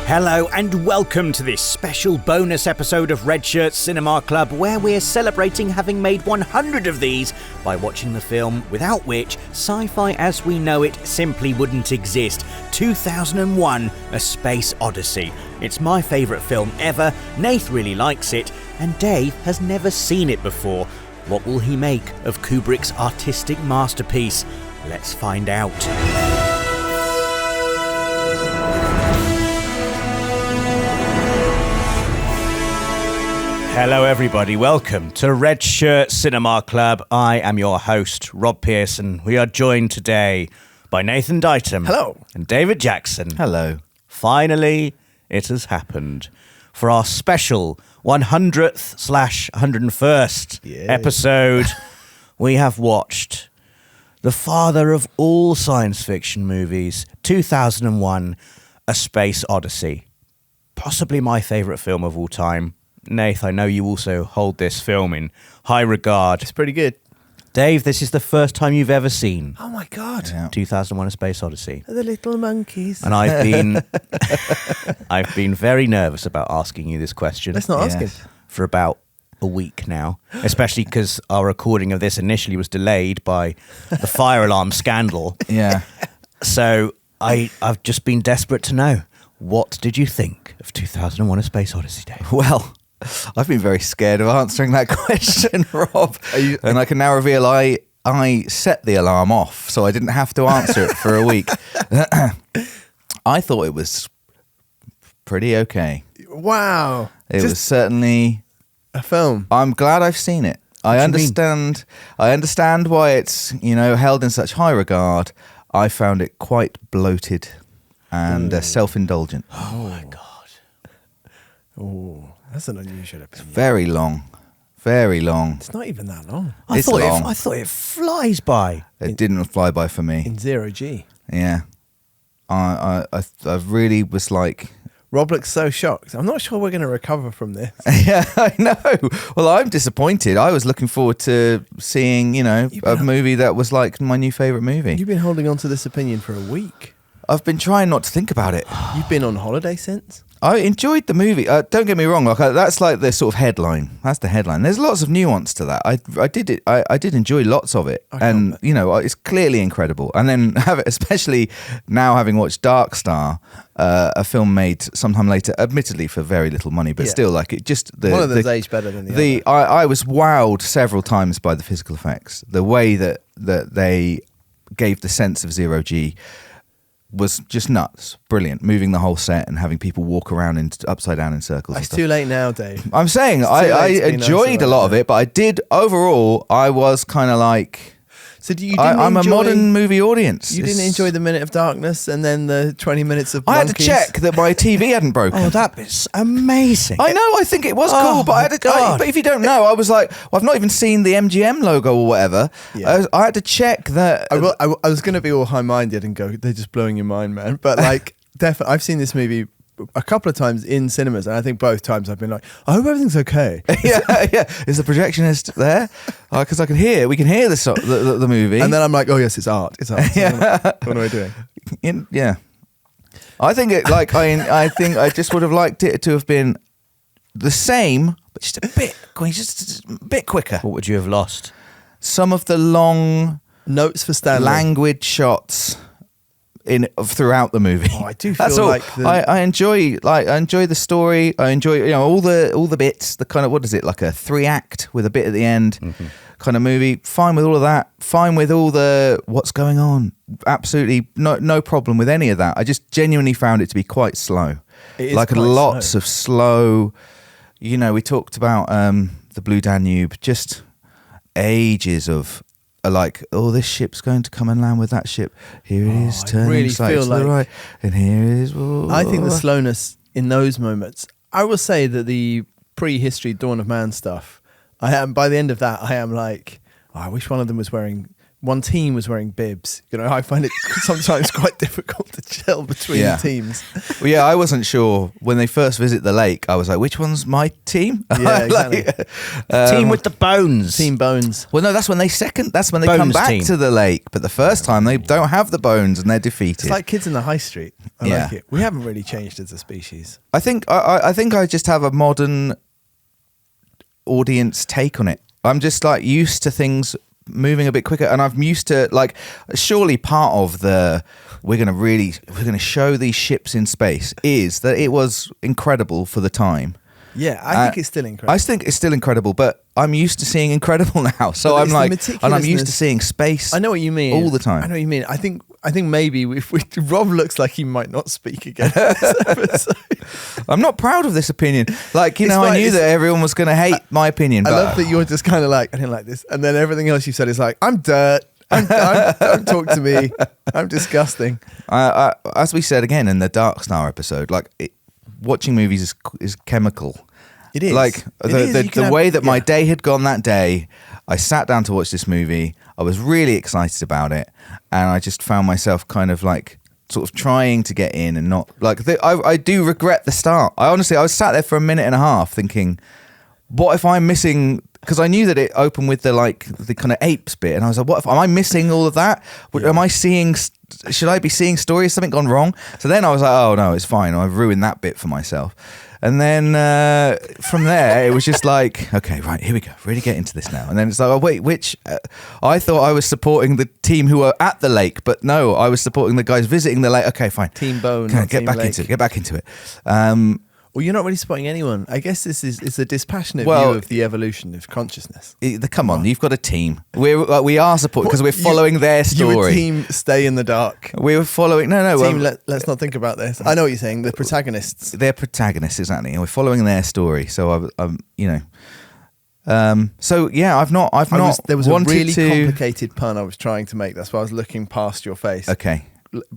Hello and welcome to this special bonus episode of Redshirt Cinema Club, where we're celebrating having made 100 of these by watching the film without which sci-fi as we know it simply wouldn't exist. 2001, A Space Odyssey. It's my favourite film ever, Nath really likes it, and Dave has never seen it before. What will he make of Kubrick's artistic masterpiece? Let's find out. Hello everybody, welcome to Redshirt Cinema Club. I am your host, Rob Pearson. We are joined today by Nathan Dighton. Hello. And David Jackson. Hello. Finally, it has happened. For our special 100th/101st episode, we have watched the father of all science fiction movies, 2001, A Space Odyssey. Possibly my favourite film of all time. Nath, I know you also hold this film in high regard. It's pretty good. Dave, this is the first time you've ever seen Oh my God. 2001: A Space Odyssey. The little monkeys. And I've been very nervous about asking you this question. Let's not ask him. For about a week now, especially because our recording of this initially was delayed by the fire alarm scandal. Yeah. So I've just been desperate to know, what did you think of 2001: A Space Odyssey, Dave? Well, I've been very scared of answering that question, Rob. And I can now reveal I set the alarm off, so I didn't have to answer it for a week. I thought it was pretty okay. Wow. It was certainly a film. I'm glad I've seen it. I understand why it's, held in such high regard. I found it quite bloated and self-indulgent. Oh my God. Oh, that's an unusual opinion. Very long. Very long. It's not even that long. I It's thought long. I thought it flies by. It didn't fly by for me. In 0G. Yeah. I really was like... Rob looks so shocked. I'm not sure we're going to recover from this. Yeah, I know. Well, I'm disappointed. I was looking forward to seeing, a movie that was like my new favourite movie. You've been holding on to this opinion for a week. I've been trying not to think about it. You've been on holiday since? I enjoyed the movie. Don't get me wrong. That's like the sort of headline. That's the headline. There's lots of nuance to that. I did enjoy lots of it, and it's clearly incredible. And then especially now having watched Dark Star, a film made sometime later, admittedly for very little money, but still, like it just one of them's aged better than the other. I was wowed several times by the physical effects. The way that they gave the sense of 0G was just nuts. Brilliant. Moving the whole set and having people walk around upside down in circles. It's too late now, Dave. I'm saying I enjoyed a lot of it, but I did overall. I was kind of like. So do you? I'm a modern movie audience. You didn't enjoy the minute of darkness and then the 20 minutes of monkeys? I had to check that my TV hadn't broken. Oh, that is amazing. I know. I think it was cool, but but if you don't know, I was like, I've not even seen the MGM logo or whatever. Yeah. I had to check that. I was going to be all high-minded and go, they're just blowing your mind, man. But like, definitely, I've seen this movie a couple of times in cinemas, and I think both times I've been like, I hope everything's okay. yeah. Is the projectionist there? Because we can hear the movie. And then I'm like, oh yes, it's art. It's art. Yeah. What am I doing? Yeah. I think it like I think I just would have liked it to have been the same, but just a bit quicker. What would you have lost? Some of the long notes for Stanley. Languid shots throughout the movie. Oh, I do feel That's all. like I enjoy the story. I enjoy all the bits. The kind of, what is it, like a 3-act with a bit at the end kind of movie. Fine with all of that. Fine with all the what's going on. Absolutely no problem with any of that. I just genuinely found it to be quite slow. It is like quite lots slow. of slow. We talked about the Blue Danube. Just ages of. Like, this ship's going to come and land with that ship. Here it is, turning really slightly to the right, and here it is. I think the slowness in those moments. I will say that the prehistory Dawn of Man stuff. By the end of that, I am like, I wish one of them was wearing one team was wearing bibs. I find it sometimes quite difficult to chill between teams. Well, yeah, I wasn't sure when they first visit the lake. I was like, which one's my team? Yeah, exactly. Team with the bones. Team Bones. Well, no, that's when they come Bones back team. to the lake. But the first time they don't have the bones and they're defeated. It's like Kids in the High Street. I Yeah. like it. We haven't really changed as a species. I think I just have a modern audience take on it. I'm just like used to things moving a bit quicker, and I'm used to like surely part of the we're going to show these ships in space is that it was incredible for the time. Yeah, I think it's still incredible. I think it's still incredible, but I'm used to seeing incredible now. So But I'm it's the like, and I'm used to meticulousness. seeing space. I know what you mean all the time. I know what you mean. I think maybe if Rob looks like he might not speak again in this episode. I'm not proud of this opinion. Like, It's I fine, knew it's- that everyone was going to hate my opinion. I But love that you're just kind of like, I didn't like this, and then everything else you said is like, I'm dirt. Don't talk to me. I'm disgusting. As we said again in the Dark Star episode, like watching movies is chemical. It is. Like It is. You can the have- way that my yeah. day had gone that day, I sat down to watch this movie. I was really excited about it, and I just found myself kind of like sort of trying to get in and not like. I do regret the start. I was sat there for a minute and a half thinking, what if I'm missing? Because I knew that it opened with the kind of apes bit, and I was like, am I missing all of that? Yeah. Am I seeing? Should I be seeing stories? Something gone wrong? So then I was like, oh no, it's fine. I've ruined that bit for myself. And then from there, it was just like, okay, right, here we go. Really get into this now. And then it's like, oh wait, which? I thought I was supporting the team who were at the lake, but no, I was supporting the guys visiting the lake. Okay, fine. Team Bone. Okay, not get Team back Lake. into it. Get back into it. Well, you're not really supporting anyone. I guess it's a dispassionate Well, view of the evolution of consciousness. Come on, you've got a team. We are supporting because we're following their You story. a team stay in the dark. We were following. No. Team, let's not think about this. I know what you're saying. The protagonists. They're protagonists, exactly, and we're following their story. So so yeah, I've not There was a wanted really to. complicated pun I was trying to make. That's why I was looking past your face. Okay,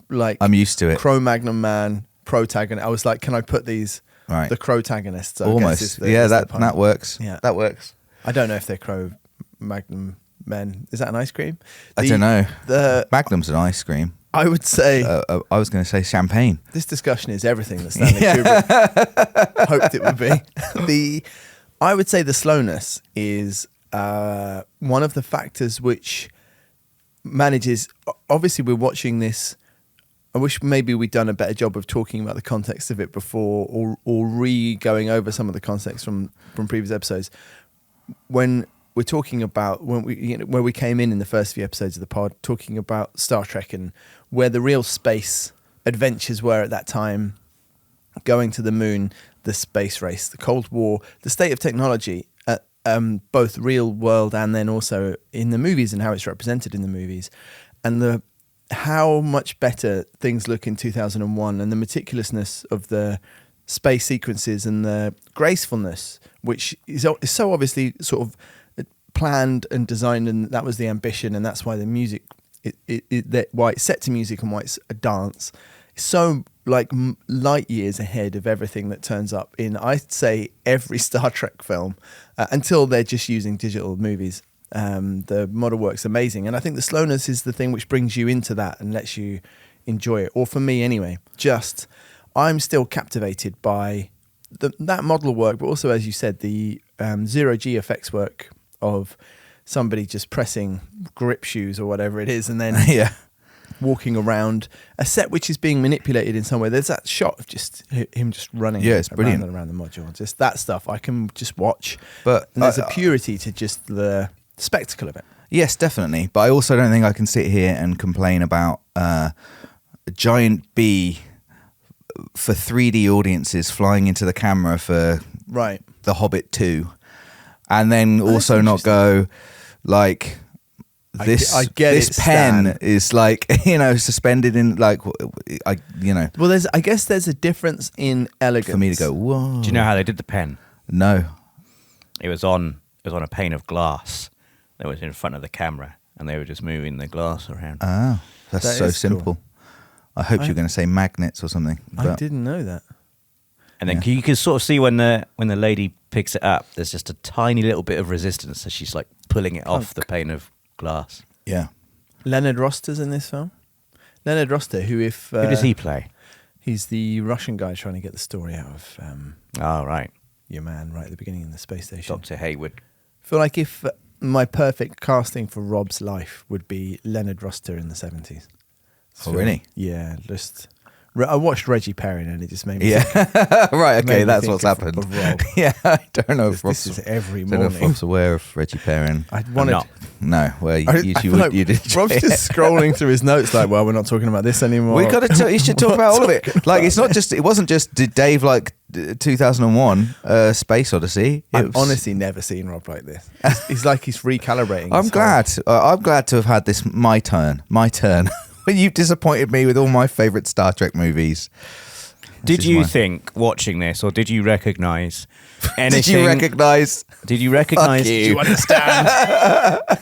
Like I'm used to it. Cro-Magnon man, protagonist. I was like, can I put these Right. the protagonists? I guess, Almost. is the- Yeah, is the that pun. works. Yeah. That works. I don't know if they're Cro-Magnon men. Is that an ice cream? I don't know. The Magnum's an ice cream. I would say I was going to say champagne. this discussion is everything that Stanley Kubrick hoped it would be. I would say the slowness is one of the factors which manages. Obviously, we're watching this. I wish maybe we'd done a better job of talking about the context of it before, or re-going over some of the context from previous episodes. When we're talking about where we came in the first few episodes of the pod, talking about Star Trek and where the real space adventures were at that time, going to the moon, the space race, the Cold War, the state of technology, both real world and then also in the movies and how it's represented in the movies, and how much better things look in 2001 and the meticulousness of the space sequences and the gracefulness, which is so obviously sort of planned and designed, and that was the ambition, and that's why the music, why it's set to music and why it's a dance. It's so like light years ahead of everything that turns up in, I'd say, every Star Trek film until they're just using digital movies. The model work's amazing, and I think the slowness is the thing which brings you into that and lets you enjoy it. Or for me anyway, I'm still captivated by that model work, but also, as you said, the zero-G effects work of somebody just pressing grip shoes or whatever it is, and then Yeah. walking around a set which is being manipulated in some way. There's that shot of just him just running it's around brilliant. and around the module. Just that stuff I can just watch. But and there's a purity to just the spectacle of it. Yes, definitely. But I also don't think I can sit here and complain about a giant bee for 3D audiences flying into the camera for Right. The Hobbit 2, and then that's also not go like this. I get this it, pen Stan. is like suspended in like Well, I guess there's a difference in elegance for me to go whoa. Do you know how they did the pen? No. It was on a pane of glass that was in front of the camera, and they were just moving the glass around. Ah, that's That so is cool. simple. I hope you were going to say magnets or something. I but- didn't know that. And then you can sort of see when the lady picks it up, there's just a tiny little bit of resistance as she's like pulling it off the pane of glass. Yeah. Leonard Roster's in this film. Leonard Roster, who Who does he play? He's the Russian guy trying to get the story out of Oh, right. your man right at the beginning in the space station. Dr. Hayward. I feel like if my perfect casting for Rob's life would be Leonard Roster in the 70s. Oh, really? Yeah, just... I watched Reggie Perrin and it just made me Yeah. think, Right, okay, that's think what's of happened. Rob. Yeah, I don't know if This is every I don't know if morning. Rob's aware of Reggie Perrin. I wanted... not. No, well, I you feel like did. Rob's just scrolling through his notes like, well, we're not talking about this anymore. We got to. You should talk about all of it. Like, it's not just. It wasn't just. Did Dave like 2001 Space Odyssey? I've honestly never seen Rob like this. He's like he's recalibrating. I'm glad. I'm glad to have had this my turn. My turn. When you've disappointed me with all my favourite Star Trek movies. Did you think, watching this, or did you recognise anything? Did you recognise? Did you recognise? Fuck you. Do you understand?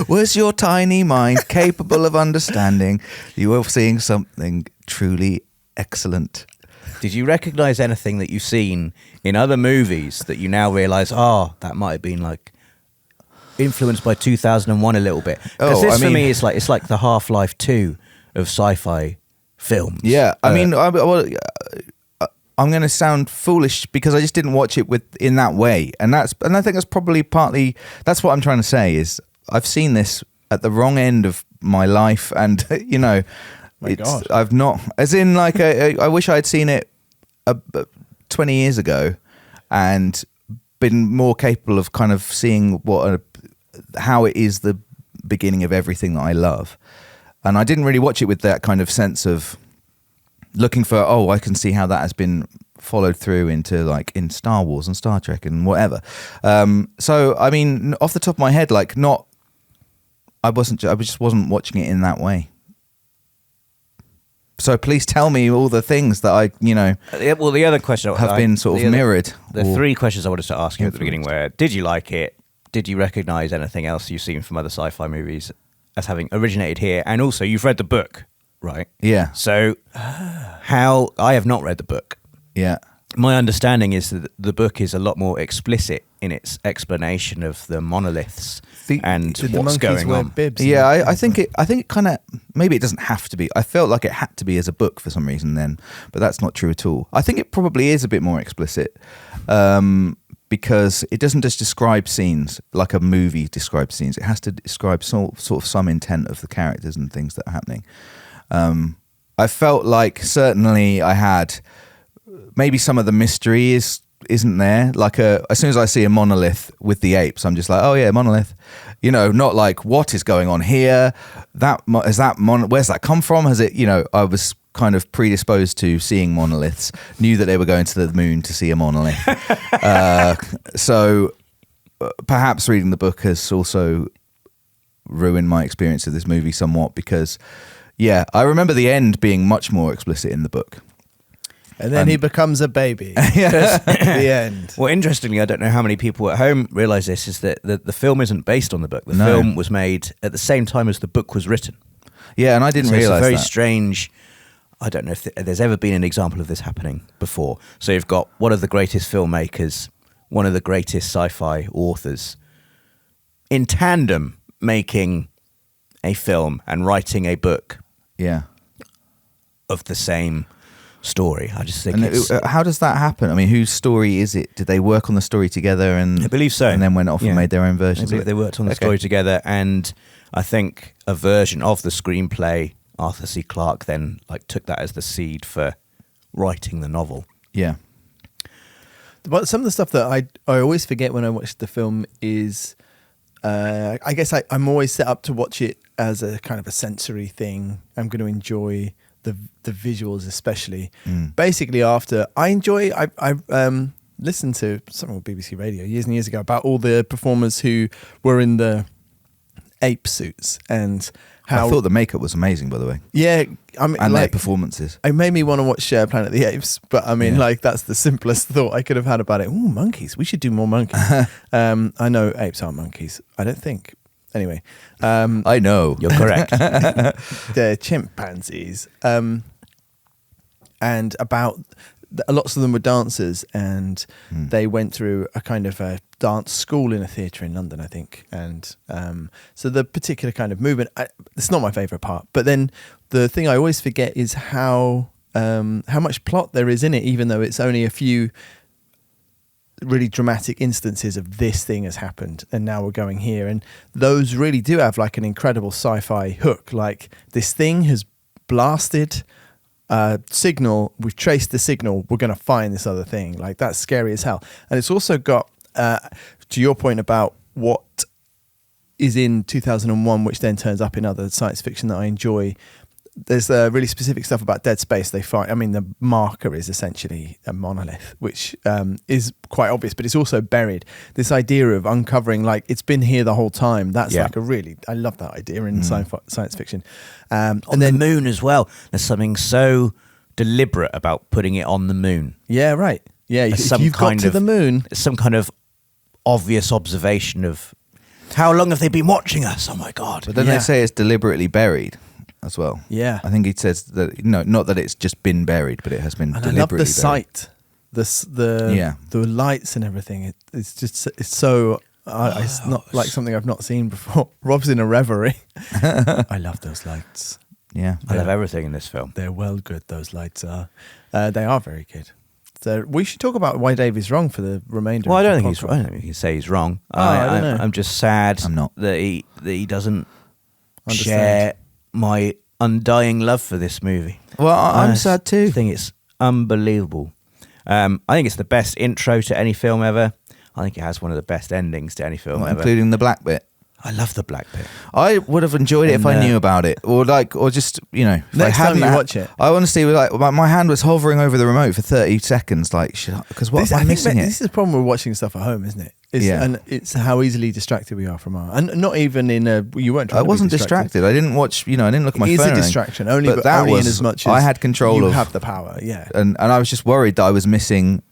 Was your tiny mind capable of understanding you were seeing something truly excellent? Did you recognise anything that you've seen in other movies that you now realise, that might have been like influenced by 2001 a little bit? Because this for me is it's like the Half-Life 2 of sci-fi films. Yeah, I mean, I'm going to sound foolish because I just didn't watch it in that way, and I think that's probably partly that's what I'm trying to say is I've seen this at the wrong end of my life, and God. I've not, as in like I wish I had seen it 20 years ago, and been more capable of kind of seeing how it is the beginning of everything that I love, and I didn't really watch it with that kind of sense of looking for, I can see how that has been followed through into like in Star Wars and Star Trek and whatever. So, I mean, off the top of my head, I just wasn't watching it in that way. So please tell me all the things that I, Well, the other question have been sort of mirrored. The three questions I wanted to ask you at the beginning were: did you like it? Did you recognise anything else you've seen from other sci-fi movies as having originated here? And also, you've read the book, right? Yeah. So, I have not read the book. Yeah. My understanding is that the book is a lot more explicit in its explanation of the monoliths and Did the what's monkeys going wear on. bibs? Yeah, I think it kind of, maybe it doesn't have to be. I felt like it had to be as a book for some reason then, but that's not true at all. I think it probably is a bit more explicit because it doesn't just describe scenes like a movie describes scenes. It has to describe sort of some intent of the characters and things that are happening. I felt like certainly I had maybe some of the mystery isn't there. Like as soon as I see a monolith with the apes, I'm just like, oh yeah, monolith. Not like what is going on here. Where's that come from? Has it? I was kind of predisposed to seeing monoliths. Knew that they were going to the moon to see a monolith. So perhaps reading the book has also ruined my experience of this movie somewhat because. Yeah, I remember the end being much more explicit in the book. And then he becomes a baby. The end. Well, interestingly, I don't know how many people at home realise this, is that the film isn't based on the book. The film was made at the same time as the book was written. Yeah, and I didn't realise that. It's a very strange... I don't know if there's ever been an example of this happening before. So you've got one of the greatest filmmakers, one of the greatest sci-fi authors, in tandem making a film and writing a book. Yeah. Of the same story. I just think how does that happen? I mean, whose story is it? Did they work on the story together and I believe so. And then went off and made their own versions? I believe they worked on the story together, and I think a version of the screenplay, Arthur C. Clarke then took that as the seed for writing the novel. Yeah. But some of the stuff that I always forget when I watch the film is I guess I'm always set up to watch it as a kind of a sensory thing. I'm going to enjoy the visuals, especially. Basically, after I listened to something on BBC Radio years and years ago about all the performers who were in the ape suits and how I thought the makeup was amazing, by the way. Yeah, I mean, and their performances. It made me want to watch Planet of the Apes, but I mean, that's the simplest thought I could have had about it. Ooh, monkeys! We should do more monkeys. I know apes aren't monkeys. I don't think. Anyway, I know you're correct. They're chimpanzees, and about lots of them were dancers, and they went through a kind of a dance school in a theatre in London, I think. And so the particular kind of movement, it's not my favourite part. But then the thing I always forget is how much plot there is in it, even though it's only a few really dramatic instances of this thing has happened and now we're going here. And those really do have like an incredible sci-fi hook. Like, this thing has blasted signal, we've traced the signal, we're going to find this other thing. Like, that's scary as hell. And it's also got, to your point about what is in 2001, which then turns up in other science fiction that I enjoy, there's really specific stuff about dead space. They find, I mean, the marker is essentially a monolith, which is quite obvious, but it's also buried. This idea of uncovering, like, it's been here the whole time. That's like I love that idea in science fiction. And then the moon as well. There's something so deliberate about putting it on the moon. Yeah, right. Yeah, you've got to the moon. Some kind of obvious observation of how long have they been watching us? Oh my God. But then they say it's deliberately buried as well. Yeah. I think he says that, not that it's just been buried, but it has been deliberately I love the buried. sight, the lights and everything. It's so it's not like something I've not seen before. Rob's in a reverie. I love those lights. Yeah. I love everything in this film. They're well good, those lights are. They are very good. So we should talk about why Dave is wrong for the remainder. Well, of I the don't think podcast. he's right. I don't think you can say he's wrong. I don't know. I'm just sad I'm not. that he doesn't Understand. share my undying love for this movie. Well, I'm sad too. I think it's unbelievable. I think it's the best intro to any film ever. I think it has one of the best endings to any film ever. Including the black bit. I love the black bit. I would have enjoyed it if I knew about it, or just if Next I time hadn't you watch it. I honestly my hand was hovering over the remote for 30 seconds, because what am I missing? This is the problem with watching stuff at home, isn't it? And it's how easily distracted we are from and not even in a. You weren't. I wasn't distracted. I didn't watch. I didn't look at my phone. It is a distraction, only in as much as I had control you of. have the power, yeah. And I was just worried that I was missing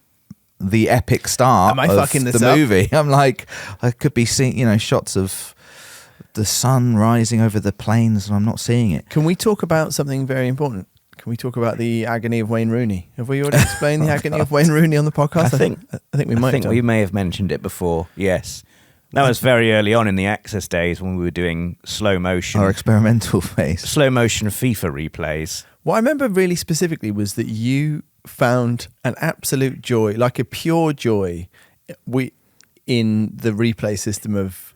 the epic start Am I of fucking this the up? movie. I'm like, I could be seeing, shots of the sun rising over the plains, and I'm not seeing it. Can we talk about something very important? Can we talk about the agony of Wayne Rooney? Have we already explained the agony of Wayne Rooney on the podcast? I think we might. I think we may have mentioned it before. Yes, that was very early on in the Access days when we were doing slow motion, Our experimental phase. slow motion FIFA replays. What I remember really specifically was that you found an absolute joy, like a pure joy, in the replay system of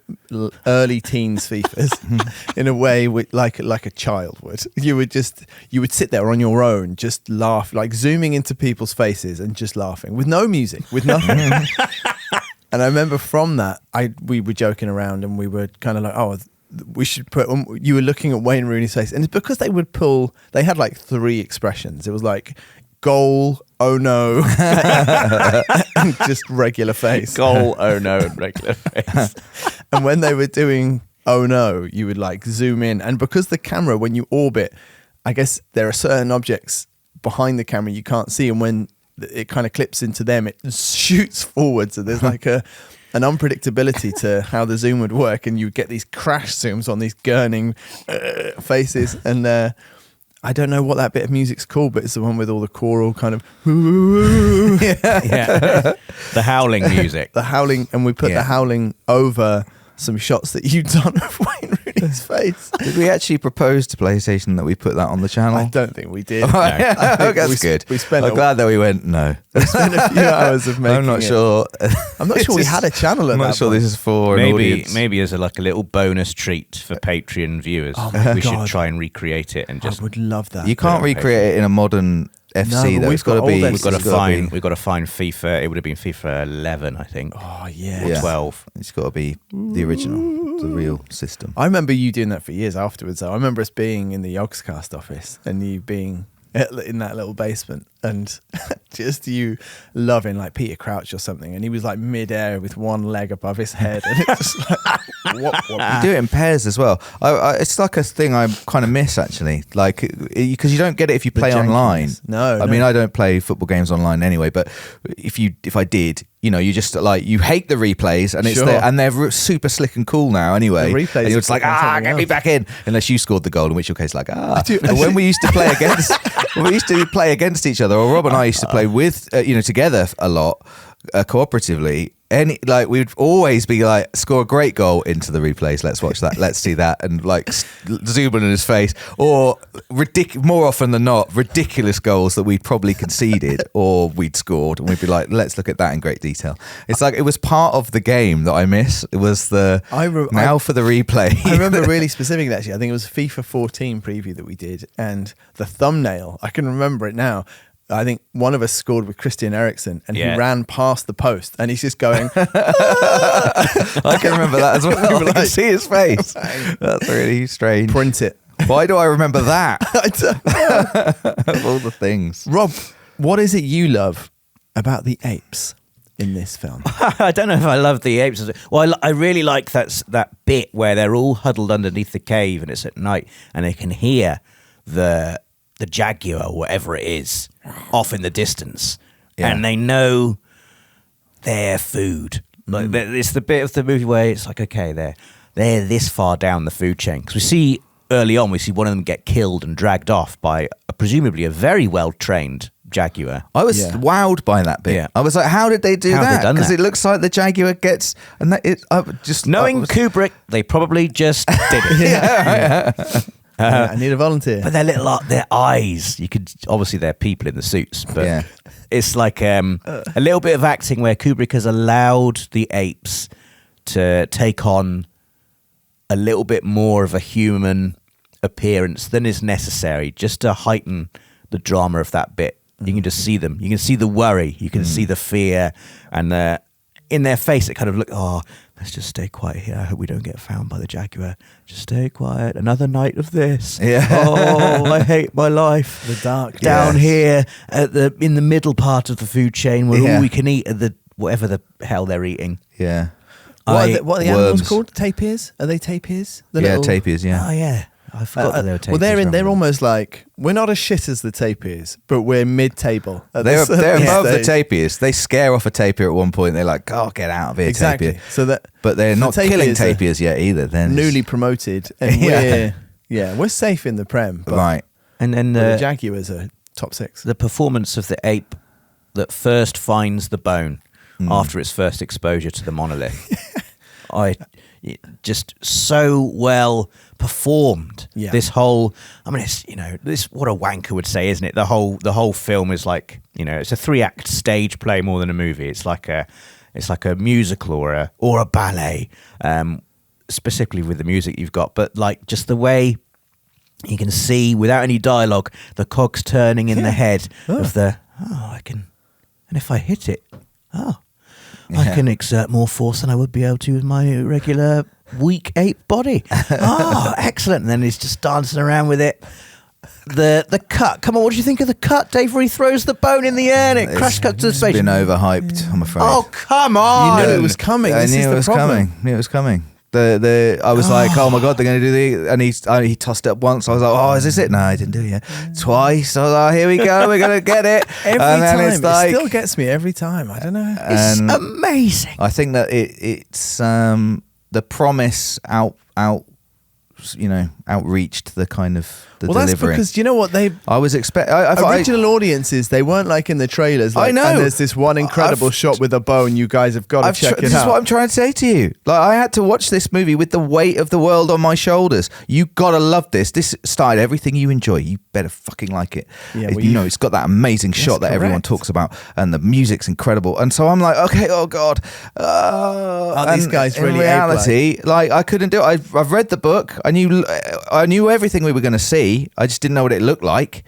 early teens FIFAs in a way like a child would. You would sit there on your own, just laugh, like zooming into people's faces and just laughing with no music, with nothing. And I remember from that, we were joking around and we were kind of like, oh, we should put. You were looking at Wayne Rooney's face, and it's because they had like 3 expressions. It was like goal, oh no, and just regular face. Goal, oh no, and regular face. And when they were doing oh no, you would like zoom in, and because the camera, when you orbit, I guess there are certain objects behind the camera you can't see, and when it kind of clips into them, it shoots forward. So there's like an unpredictability to how the zoom would work, and you would get these crash zooms on these gurning faces. And I don't know what that bit of music's called, but it's the one with all the choral kind of Yeah. The howling music. the howling, and we put the howling over some shots that you'd done of Wayne Rooney's face. Did we actually propose to PlayStation that we put that on the channel? I don't think we did. I think that's good. We spent I'm glad that we went no. We spent a few hours of making I'm not it. sure. I'm not sure we had a channel at I'm that not sure point. this is for an audience. Maybe as a little bonus treat for Patreon viewers. Oh my we should God. try and recreate it and just. I would love that. You can't recreate it in a modern FC No, but though. we've It's got got to be. old We've got to it's gotta find. be- We've got to find FIFA. It would have been FIFA 11, I think. Oh yeah. Or Yeah. 12. It's got to be the original, the real system. I remember you doing that for years afterwards. Though. I remember us being in the Yogscast office and you being in that little basement and just you loving like Peter Crouch or something, and he was like mid-air with one leg above his head, and it's just like what? You do it in pairs as well. It's like a thing I kind of miss actually, like because you don't get it if you play online. No, I mean I don't play football games online anyway. But if I did, you know, you just like, you hate the replays, and it's Sure. there, and they're super slick and cool now anyway. The replays and you're just like, are something get me else. back in, unless you scored the goal, in which your case like, do- But when we used to play against, when we used to play against each other, or Rob and I used to play with, you know, together a lot, cooperatively. We'd always be like, score a great goal, into the replays, let's watch that, let's see that, and like zoom in his face, or more often than not, ridiculous goals that we'd probably conceded or we'd scored, and we'd be like, let's look at that in great detail. It's like, it was part of the game that I miss. It was for the replay. I remember really specifically, actually. I think it was FIFA 14 preview that we did, and the thumbnail, I can remember it now. I think one of us scored with Christian Eriksen, and he ran past the post, and he's just going. I can remember that as well. I Like, can see his face. That's really strange. Print it. Why do I remember that? I don't know. Of all the things. Rob, what is it you love about the apes in this film? I don't know if I love the apes. Well, I really like that bit where they're all huddled underneath the cave, and it's at night, and they can hear the jaguar or whatever it is off in the distance, and they know their food. Like it's the bit of the movie where it's like, okay, they're this far down the food chain, because we see early on one of them get killed and dragged off by presumably a very well trained jaguar. I was wowed by that bit. Yeah. I was like, how did they do How have they that? done Because that? it looks like the jaguar gets, and that it just Knowing Kubrick, they probably just did it. I need a volunteer. But their eyes, you could, obviously they're people in the suits, but it's like a little bit of acting where Kubrick has allowed the apes to take on a little bit more of a human appearance than is necessary, just to heighten the drama of that bit. You can just see them. You can see the worry. You can see the fear, and in their face, it kind of look, let's just stay quiet here. I hope we don't get found by the jaguar. Just stay quiet. Another night of this. Yeah. Oh, I hate my life. The dark down here in the middle part of the food chain, where all we can eat are whatever the hell they're eating. Yeah. What are the animals Worms. called? Tapirs? Are they tapirs? The Yeah, little- tapirs, yeah. Oh yeah, I forgot that they were tapirs. Well, they're rather. almost like, we're not as shit as the tapirs, but we're mid-table. They're above the stage. tapirs. They scare off a tapir at one point. They're like, get out of here, Exactly. tapir. So that, But they're the not killing tapirs are tapirs yet either. They're newly promoted, and we're safe in the Prem. But, right. And then but the Jaguars are top 6. the performance of the ape that first finds the bone after its first exposure to the monolith. Just so well performed. Yeah. This whole, it's, this, what a wanker would say, isn't it? The whole film is like, it's a 3-act stage play more than a movie. It's like a musical or a ballet, specifically with the music you've got, but like just the way you can see without any dialogue, the cogs turning in the head of I can, and if I hit it, I can exert more force than I would be able to with my regular weak ape body. Excellent. And then he's just dancing around with it. The cut. Come on, what do you think of the cut, Dave, where he throws the bone in the air and it crash cuts to the It's space? been overhyped, I'm afraid. Oh, come on. You knew it was coming. I This knew is it the was problem. coming. Knew it was coming. I was like, oh my god, they're going to do the, and he tossed it up once. I was like, is this it? No, I didn't do it yet. Twice. I was like, here we go, we're going to get it. Every and then time. it's like, It still gets me every time. I don't know. It's and amazing. I think that it's the promise outreached the kind of the That's delivery. because, you know what, I was original audiences, they weren't like in the trailers. Like, I know. And there's this one incredible shot with a bone. You guys have got to check it This out. is what I'm trying to say to you. Like, I had to watch this movie with the weight of the world on my shoulders. You gotta love this. This started everything you enjoy. You better fucking like it. Yeah, well, it's got that amazing shot that everyone correct. talks about, and the music's incredible. And so I'm like, okay, oh god. these And guys in really reality, like I couldn't do it. I've read the book. I knew everything we were going to see. I just didn't know what it looked like.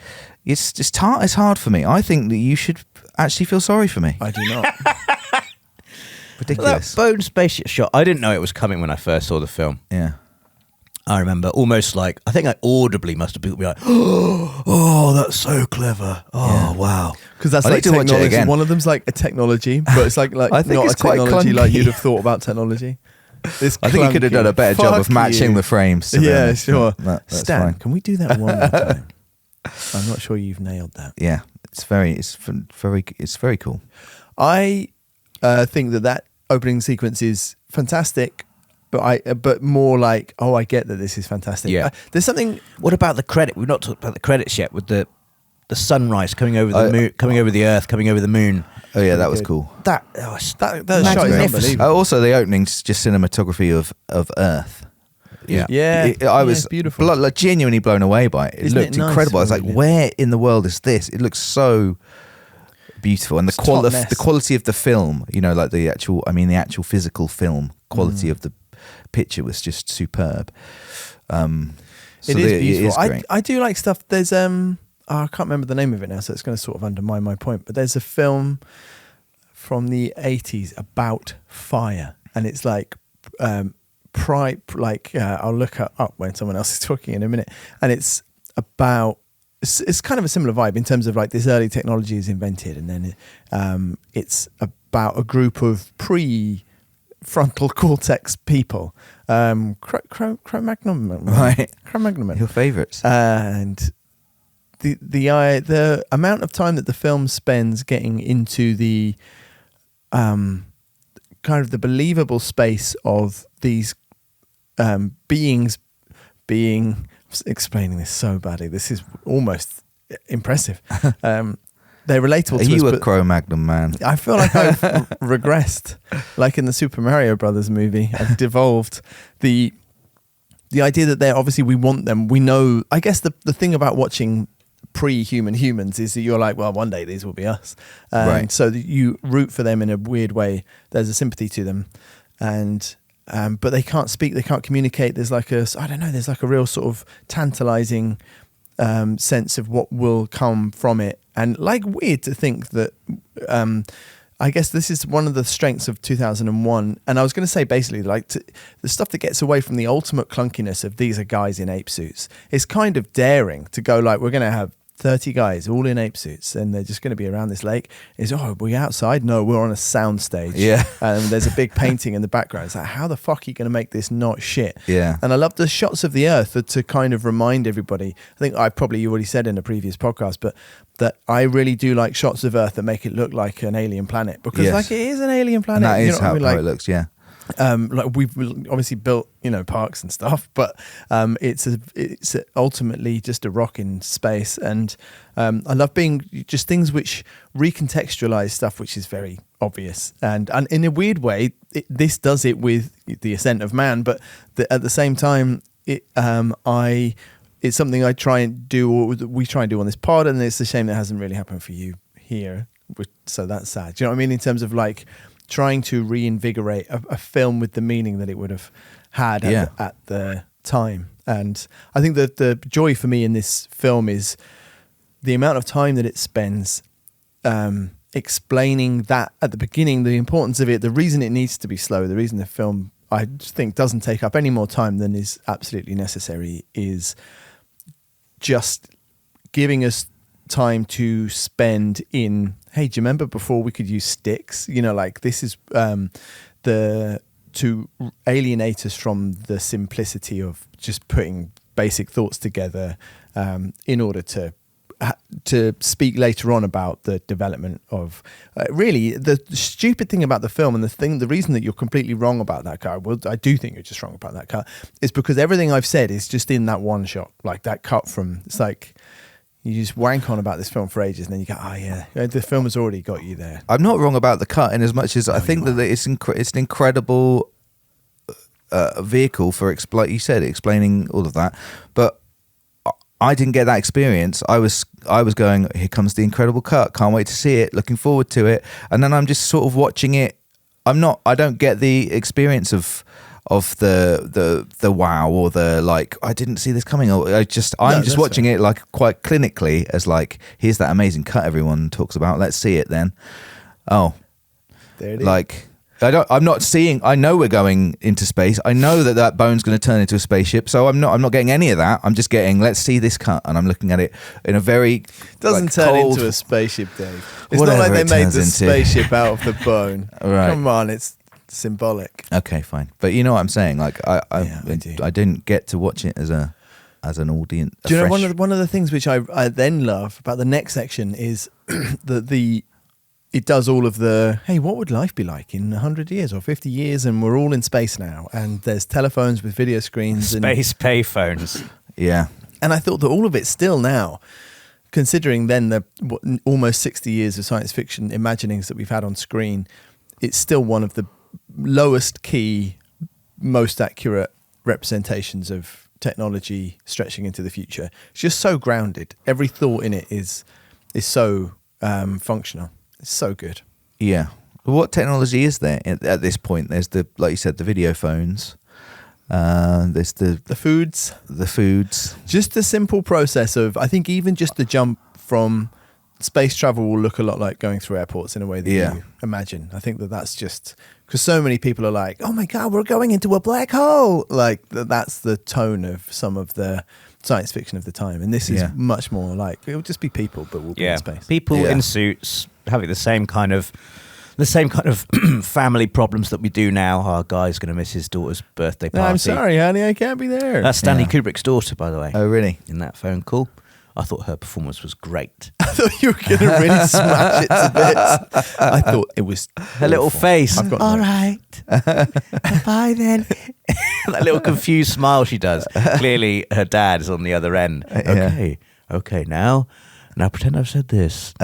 It's hard for me. I think that you should actually feel sorry for me. I do not. Ridiculous. That bone spaceship shot, I didn't know it was coming when I first saw the film. Yeah. I remember almost like, I think I audibly must have been like, oh, that's so clever. Oh, wow. Because that's I like need to watch it technology. again. One of them's like a technology, but it's like I think not it's a quite technology like clunky. you'd have thought about technology. It's I think you could have clunky. done a better job of Fuck matching you. the frames. To be Yeah, honest. sure. That's Stan, fine. can we do that one more time? I'm not sure you've nailed that. Yeah, it's very cool. think that opening sequence is fantastic. But more like, oh, I get that this is fantastic. Yeah. There's something. What about the credit? We've not talked about the credits yet with the sunrise coming over the moon, coming over the earth, coming over the moon. Oh yeah, that was cool. That shot is unbelievable. Also, the opening's just cinematography of Earth. Yeah. I was beautiful. Like genuinely blown away by it. It Isn't looked it nice? incredible. I was like, Really? where in the world is this? It looks so beautiful, and the quality of the film. You know, like the actual physical film quality of the picture was just superb. So it is beautiful. It is great. I do like stuff. There's I can't remember the name of it now, so it's going to sort of undermine my point. But there's a film from the 80s about fire, and it's like I'll look up when someone else is talking in a minute, and it's about. It's kind of a similar vibe in terms of like this early technology is invented, and then it's about a group of pre-frontal cortex people, Cro-Magnon, Right. Cro-Magnon, Your favourites. and the amount of time that the film spends getting into the kind of the believable space of these beings being. Explaining this so badly. This is almost impressive. They're relatable to us. Are you a but Cro-Magnon man? I feel like I've regressed. Like in the Super Mario Brothers movie, I've devolved the idea that they're obviously we want them. We know. I guess the thing about watching pre-human humans is that you're like, well, one day these will be us, and Right. so that you root for them in a weird way. There's a sympathy to them, and. But they can't speak, they can't communicate. There's like there's like a real sort of tantalizing sense of what will come from it. And like weird to think that, I guess this is one of the strengths of 2001. And I was going to say basically like the stuff that gets away from the ultimate clunkiness of these are guys in ape suits. It's kind of daring to go like, we're going to have 30 guys all in ape suits and they're just going to be around this lake. Are we outside? No, we're on a sound stage. Yeah. And there's a big painting in the background. It's like, how the fuck are you going to make this not shit? Yeah. And I love the shots of the earth to kind of remind everybody. I think you already said in a previous podcast, but that I really do like shots of earth that make it look like an alien planet because Yes. like it is an alien planet. And that is how Like, it looks, yeah. like we've obviously built parks and stuff, but it's ultimately just a rock in space, and I love being just things which recontextualize stuff which is very obvious, and in a weird way this does it with the ascent of man, but at the same time it's something I try and do, or that we try and do on this pod, and it's a shame that hasn't really happened for you here, so that's sad. Do you know what I mean, in terms of like trying to reinvigorate a film with the meaning that it would have had at the time. And I think that the joy for me in this film is the amount of time that it spends explaining that at the beginning, the importance of it, the reason it needs to be slow, the reason the film, I think, doesn't take up any more time than is absolutely necessary, is just giving us time to spend in, hey, do you remember before we could use sticks? Like this is to alienate us from the simplicity of just putting basic thoughts together in order to speak later on about the development of really the stupid thing about the film, and the reason that you're completely wrong about that cut, well, I do think you're just wrong about that cut, is because everything I've said is just in that one shot, like that cut from, it's like, you just wank on about this film for ages, and then you go, oh yeah, the film has already got you there. I'm not wrong about the cut in as much as I think that it's an incredible vehicle for, like you said, explaining all of that. But I didn't get that experience. I was going, here comes the incredible cut, can't wait to see it, looking forward to it, and then I'm just sort of watching it. I don't get the experience of the wow, or the like, I didn't see this coming, or I'm just watching it like quite clinically as like, here's that amazing cut everyone talks about, let's see it then. Oh, there it is. Like I'm not seeing, I know we're going into space, I know that bone's going to turn into a spaceship, so I'm not getting any of that. I'm just getting, let's see this cut, and I'm looking at it in a very doesn't turn cold, into a spaceship, Dave. It's not like they made the spaceship out of the bone. Right. Come on, it's symbolic. Okay, fine, but you know what I'm saying. Like I didn't get to watch it as an audience. Do you know one of the things which I then love about the next section is the it does all of the, hey, what would life be like in 100 years or 50 years? And we're all in space now. And there's telephones with video screens. Space payphones. Yeah. And I thought that all of it still now, considering then the almost 60 years of science fiction imaginings that we've had on screen, it's still one of the lowest key, most accurate representations of technology stretching into the future. It's just so grounded. Every thought in it is so functional. It's so good. Yeah. What technology is there at this point? There's like you said, the video phones. There's the foods. The foods. Just the simple process of, I think even just the jump from space travel will look a lot like going through airports in a way that you imagine. I think that's just because so many people are like, oh my God, we're going into a black hole. Like that's the tone of some of the science fiction of the time. And this is much more like, it'll just be people, but we'll be in space. People in suits having the same kind of family problems that we do now. Our guy's going to miss his daughter's birthday party. I'm sorry, honey, I can't be there. That's Stanley Kubrick's daughter, by the way. Oh, really? In that phone call. I thought her performance was great. I thought you were going to really smash it to bits. I thought it was her little face. All right. Bye then. That little confused smile she does. Clearly her dad is on the other end. Okay, now pretend I've said this.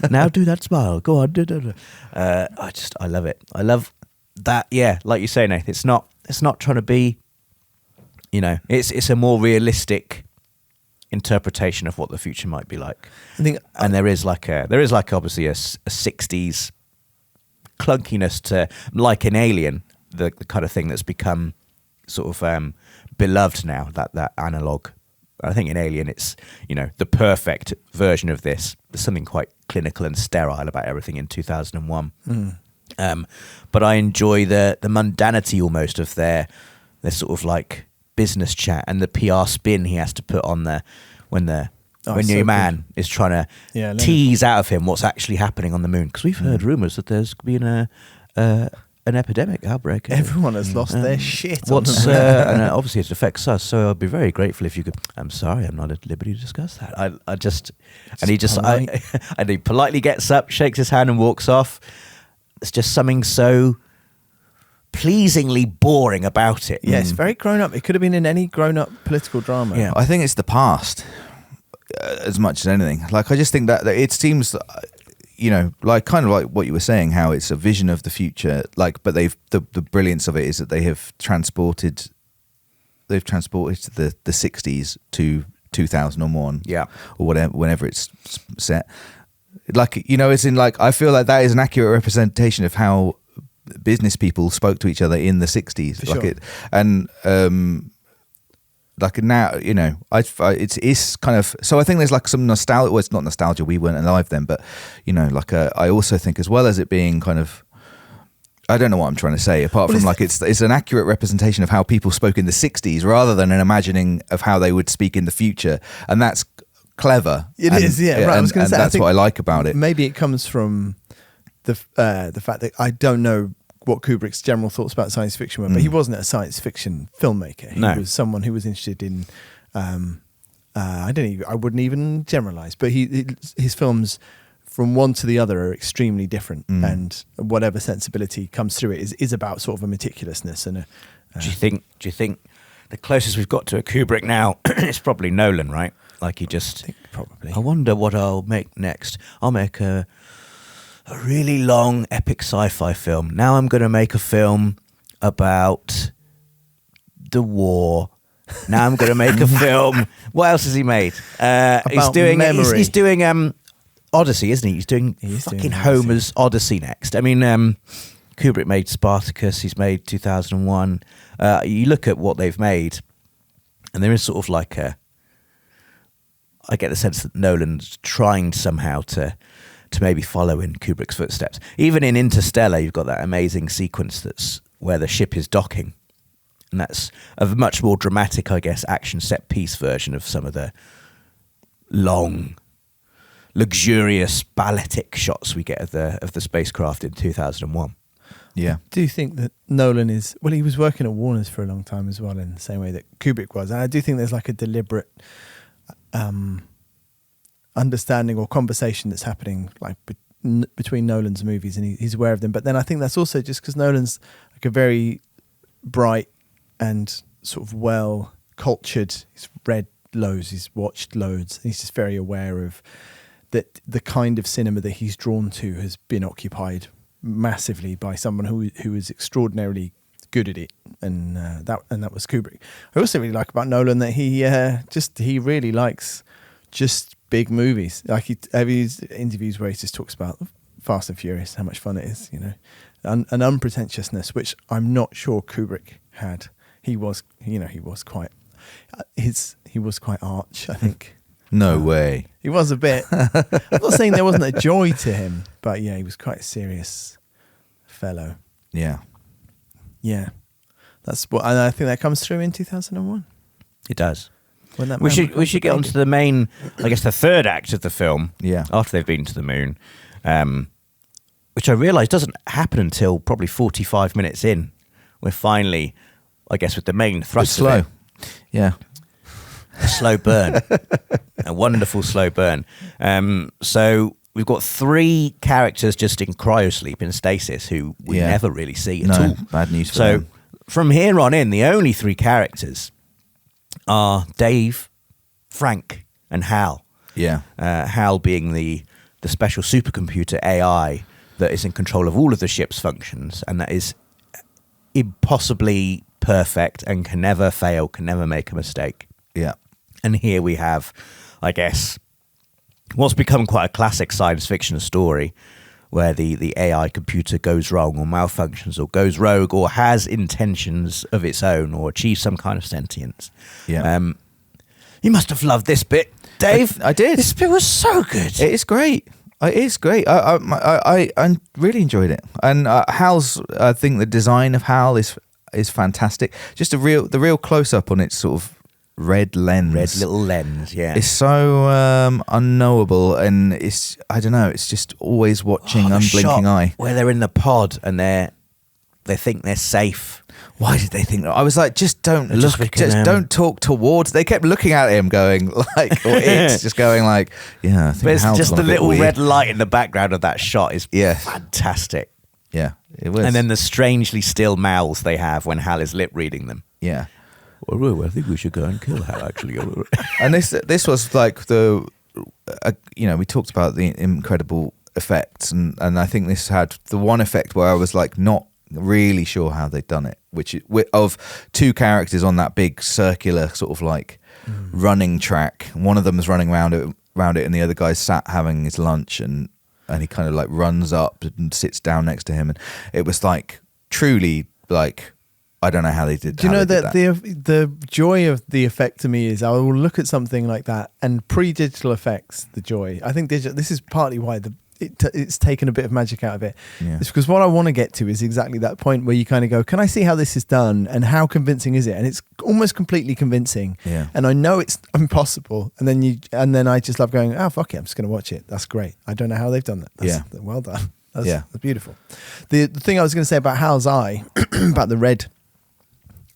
Now do that smile. Go on. I love it. I love that. Yeah, like you say, Nath, it's not trying to be, it's a more realistic interpretation of what the future might be like. I think, and there is obviously a 60s clunkiness to, like an Alien, the kind of thing that's become sort of beloved now, that analog. I think in Alien it's, the perfect version of this. There's something quite clinical and sterile about everything in 2001. But I enjoy the mundanity almost of their sort of like business chat and the PR spin he has to put on when your man is trying to tease out of him what's actually happening on the moon. Because we've heard rumours that there's been an epidemic outbreak. Everyone has lost their shit. And obviously it affects us. So I'd be very grateful if you could. I'm sorry, I'm not at liberty to discuss that. And he politely gets up, shakes his hand, and walks off. It's just something so pleasingly boring about it. Yeah, it's very grown up. It could have been in any grown up political drama. Yeah, I think it's the past as much as anything. Like, I just think that it seems, like kind of like what you were saying, how it's a vision of the future. Like, but the brilliance of it is that they've transported the 60s to 2001. Yeah, or whatever, whenever it's set. Like, it's in like, I feel like that is an accurate representation of how business people spoke to each other in the 60s. For like sure. Like now, it's kind of, so I think there's like some nostalgia. Well, it's not nostalgia, we weren't alive then, but I also think, as well as it being kind of, I don't know what I'm trying to say, apart from like it's an accurate representation of how people spoke in the 60s rather than an imagining of how they would speak in the future. And that's clever. It is, yeah. Right, I was going to say, that's what I like about it. Maybe it comes from the fact that I don't know what Kubrick's general thoughts about science fiction were, but he wasn't a science fiction filmmaker. He was someone who was interested in, I wouldn't even generalize, but his films from one to the other are extremely different, and whatever sensibility comes through it is about sort of a meticulousness and Do you think the closest we've got to a Kubrick now is probably Nolan, right? Like probably. I wonder what I'll make next. I'll make a really long epic sci-fi film. Now I'm going to make a film about the war. Now I'm going to make a film. What else has he made? He's doing Odyssey, isn't he? He's doing fucking Homer's Odyssey next. I mean, Kubrick made Spartacus. He's made 2001. You look at what they've made, and there is sort of like I get the sense that Nolan's trying somehow to maybe follow in Kubrick's footsteps. Even in Interstellar, you've got that amazing sequence that's where the ship is docking. And that's a much more dramatic, I guess, action set piece version of some of the long, luxurious balletic shots we get of the spacecraft in 2001. Yeah. Do you think that Nolan he was working at Warner's for a long time as well, in the same way that Kubrick was. And I do think there's like a deliberate understanding or conversation that's happening, like between Nolan's movies, and he's aware of them. But then I think that's also just because Nolan's like a very bright and sort of well cultured. He's read loads, he's watched loads. He's just very aware of that the kind of cinema that he's drawn to has been occupied massively by someone who is extraordinarily good at it, and that was Kubrick. I also really like about Nolan that he really likes just big movies. Like he has interviews where he just talks about Fast and Furious, how much fun it is, you know, an unpretentiousness which I'm not sure Kubrick had. He was quite arch, I think. No way. He was a bit. I'm not saying there wasn't a joy to him, but yeah, he was quite a serious fellow. Yeah. Yeah, and I think that comes through in 2001. It does. We should get on to the main, I guess, the third act of the film. Yeah. After they've been to the moon, which I realise doesn't happen until probably 45 minutes in. We're finally, I guess, with the main thrust. It's slow. Of it. Yeah. A slow burn. A wonderful slow burn. So we've got 3 characters just in cryosleep, in stasis, who we never really see at all. Bad news for so them. From here on in, the only 3 characters are Dave, Frank, and Hal. Yeah. Hal being the special supercomputer AI that is in control of all of the ship's functions, and that is impossibly perfect and can never fail, can never make a mistake. Yeah. And here we have, I guess, what's become quite a classic science fiction story, where the AI computer goes wrong or malfunctions or goes rogue or has intentions of its own or achieves some kind of sentience. Yeah. You must have loved this bit, Dave. I did. This bit was so good. It is great. It is great. I really enjoyed it. And Hal's, I think the design of Hal is fantastic. Just the real close up on its sort of red little lens, yeah. It's so unknowable, and it's, I don't know, it's just always watching unblinking eye. Where they're in the pod and they think they're safe. Why did they think that? I was like, just don't They're look, just don't talk towards. They kept looking at him, going like, or it's just going like, yeah. I think But it's Hal's just gone the a bit little weird. red light in the background of that shot is Yeah. fantastic. Yeah, it was. And then the strangely still mouths they have when Hal is lip reading them. yeah. Well, I think we should go and kill Hal, actually. And this was like we talked about the incredible effects, and I think this had the one effect where I was like not really sure how they'd done it, of 2 characters on that big circular sort of like running track. One of them is running around it, and the other guy's sat having his lunch, and he kind of like runs up and sits down next to him, and it was like truly like, I don't know how they did. Do you know that the joy of the effect to me is I will look at something like that, and pre-digital effects, the joy. I think this is partly why it's taken a bit of magic out of it. Yeah. It's because what I want to get to is exactly that point where you kind of go, can I see how this is done and how convincing is it? And it's almost completely convincing. Yeah. And I know it's impossible. And then I just love going, oh, fuck it, I'm just going to watch it. That's great. I don't know how they've done that. That's well done. That's beautiful. The thing I was going to say about Hal's eye, about the red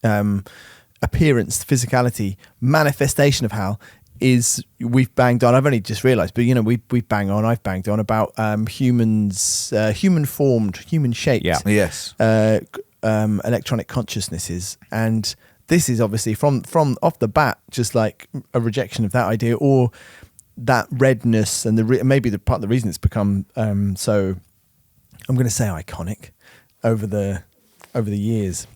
appearance, physicality, manifestation of Hal, is we've banged on. I've only just realised, but I've banged on about humans, human shaped, yes, electronic consciousnesses, and this is obviously from off the bat just like a rejection of that idea, or that redness, and maybe the part of the reason it's become so, I'm going to say iconic over the years,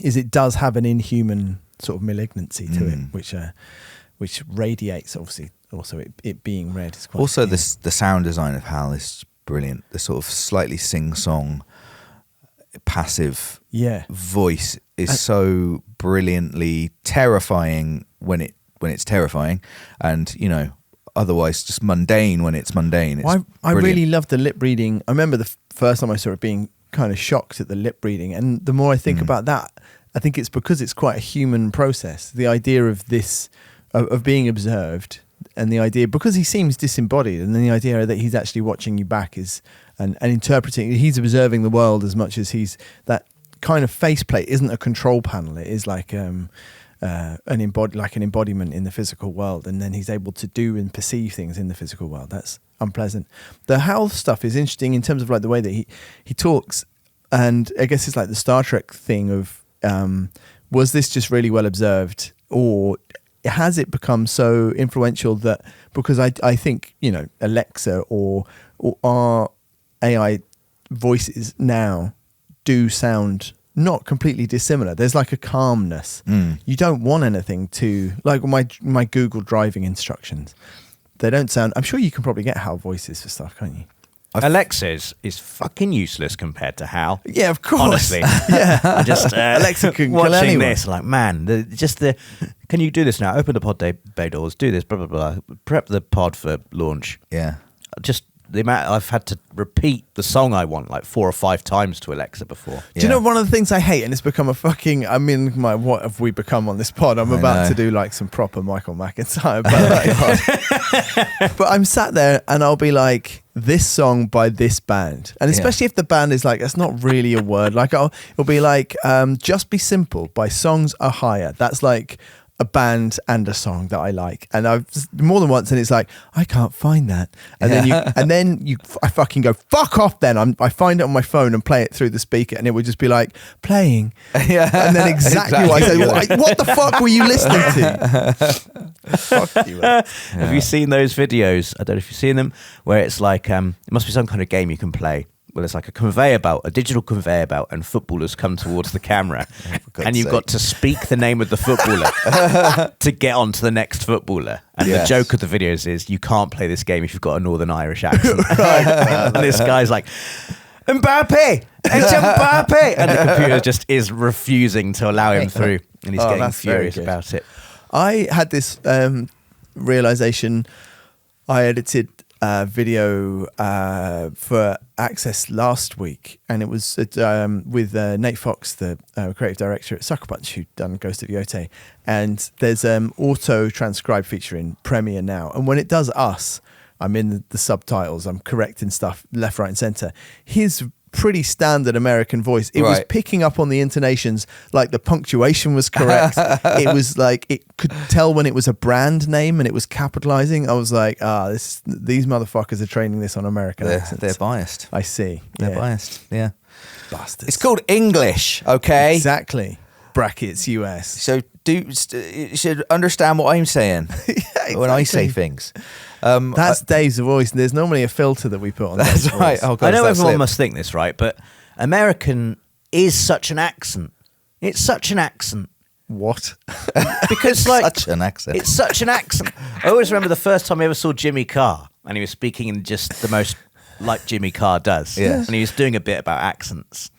is it does have an inhuman sort of malignancy to it, which radiates, obviously. Also, it being red is quite. Also, the sound design of Hal is brilliant. The sort of slightly sing-song, passive voice is so brilliantly terrifying when it's terrifying, and otherwise just mundane when it's mundane. It's I really love the lip reading. I remember the first time I saw it being kind of shocked at the lip reading, and the more I think about that, I think it's because it's quite a human process. The idea of this, of being observed, and the idea, because he seems disembodied, and then the idea that he's actually watching you back is and interpreting, he's observing the world as much as he's, that kind of faceplate isn't a control panel. It is like an embodiment in the physical world, and then he's able to do and perceive things in the physical world. unpleasant. The Hal stuff is interesting in terms of like the way that he talks, and I guess it's like the Star Trek thing of was this just really well observed, or has it become so influential that because I think Alexa or our AI voices now do sound not completely dissimilar. There's like a calmness. You don't want anything to like my Google driving instructions. They don't sound. I'm sure you can probably get HAL voices for stuff, can't you? Alexa's is fucking useless compared to HAL. Yeah, of course. Honestly, yeah. I just Alexa can kill watching anyone. this, like, man, can you do this now? Open the pod bay doors. Do this. Blah blah blah. Prep the pod for launch. Yeah. Just the amount I've had to repeat the song I want like 4 or 5 times to Alexa before. Do you know one of the things I hate, and it's become a fucking, I mean, what have we become on this pod? I'm about to do like some proper Michael McIntyre, but I'm sat there and I'll be like, this song by this band, and especially if the band is like, that's not really a word, like it'll be like Just Be Simple by Songs Are Higher. That's like a band and a song that I like, and I've more than once, and it's like, I can't find that, and then I fucking go, fuck off. Then I find it on my phone and play it through the speaker, and it would just be like playing, and then exactly what I said. What the fuck were you listening to? Fuck you. Have you seen those videos? I don't know if you've seen them, where it's like it must be some kind of game you can play. Well, it's like a conveyor belt, a digital conveyor belt, and footballers come towards the camera, and you've got to speak the name of the footballer to get on to the next footballer. And the joke of the videos is you can't play this game if you've got a Northern Irish accent. And this guy's like, Mbappe! It's Mbappe! And the computer just is refusing to allow him through, and he's getting furious about it. I had this realization. I edited video for Access last week, and it was with Nate Fox, the creative director at Sucker Punch, who'd done Ghost of Yotei. And there's auto transcribe feature in Premiere now, and when it does us, I'm in the subtitles, I'm correcting stuff left, right, and center. His pretty standard American voice, it was picking up on the intonations, like the punctuation was correct. It was like it could tell when it was a brand name and it was capitalizing. I was like, these motherfuckers are training this on American accents. They're biased. I see. They're biased. Yeah. Bastards. It's called English, okay? Exactly. Brackets US. So you should understand what I'm saying when I say things. That's Dave's voice. There's normally a filter that we put on. That's right. Oh, God, I know everyone must think this, right? But American is such an accent. It's such an accent. What? Because like such an accent. It's such an accent. I always remember the first time I ever saw Jimmy Carr, and he was speaking in just the most like Jimmy Carr does. Yeah. And he was doing a bit about accents.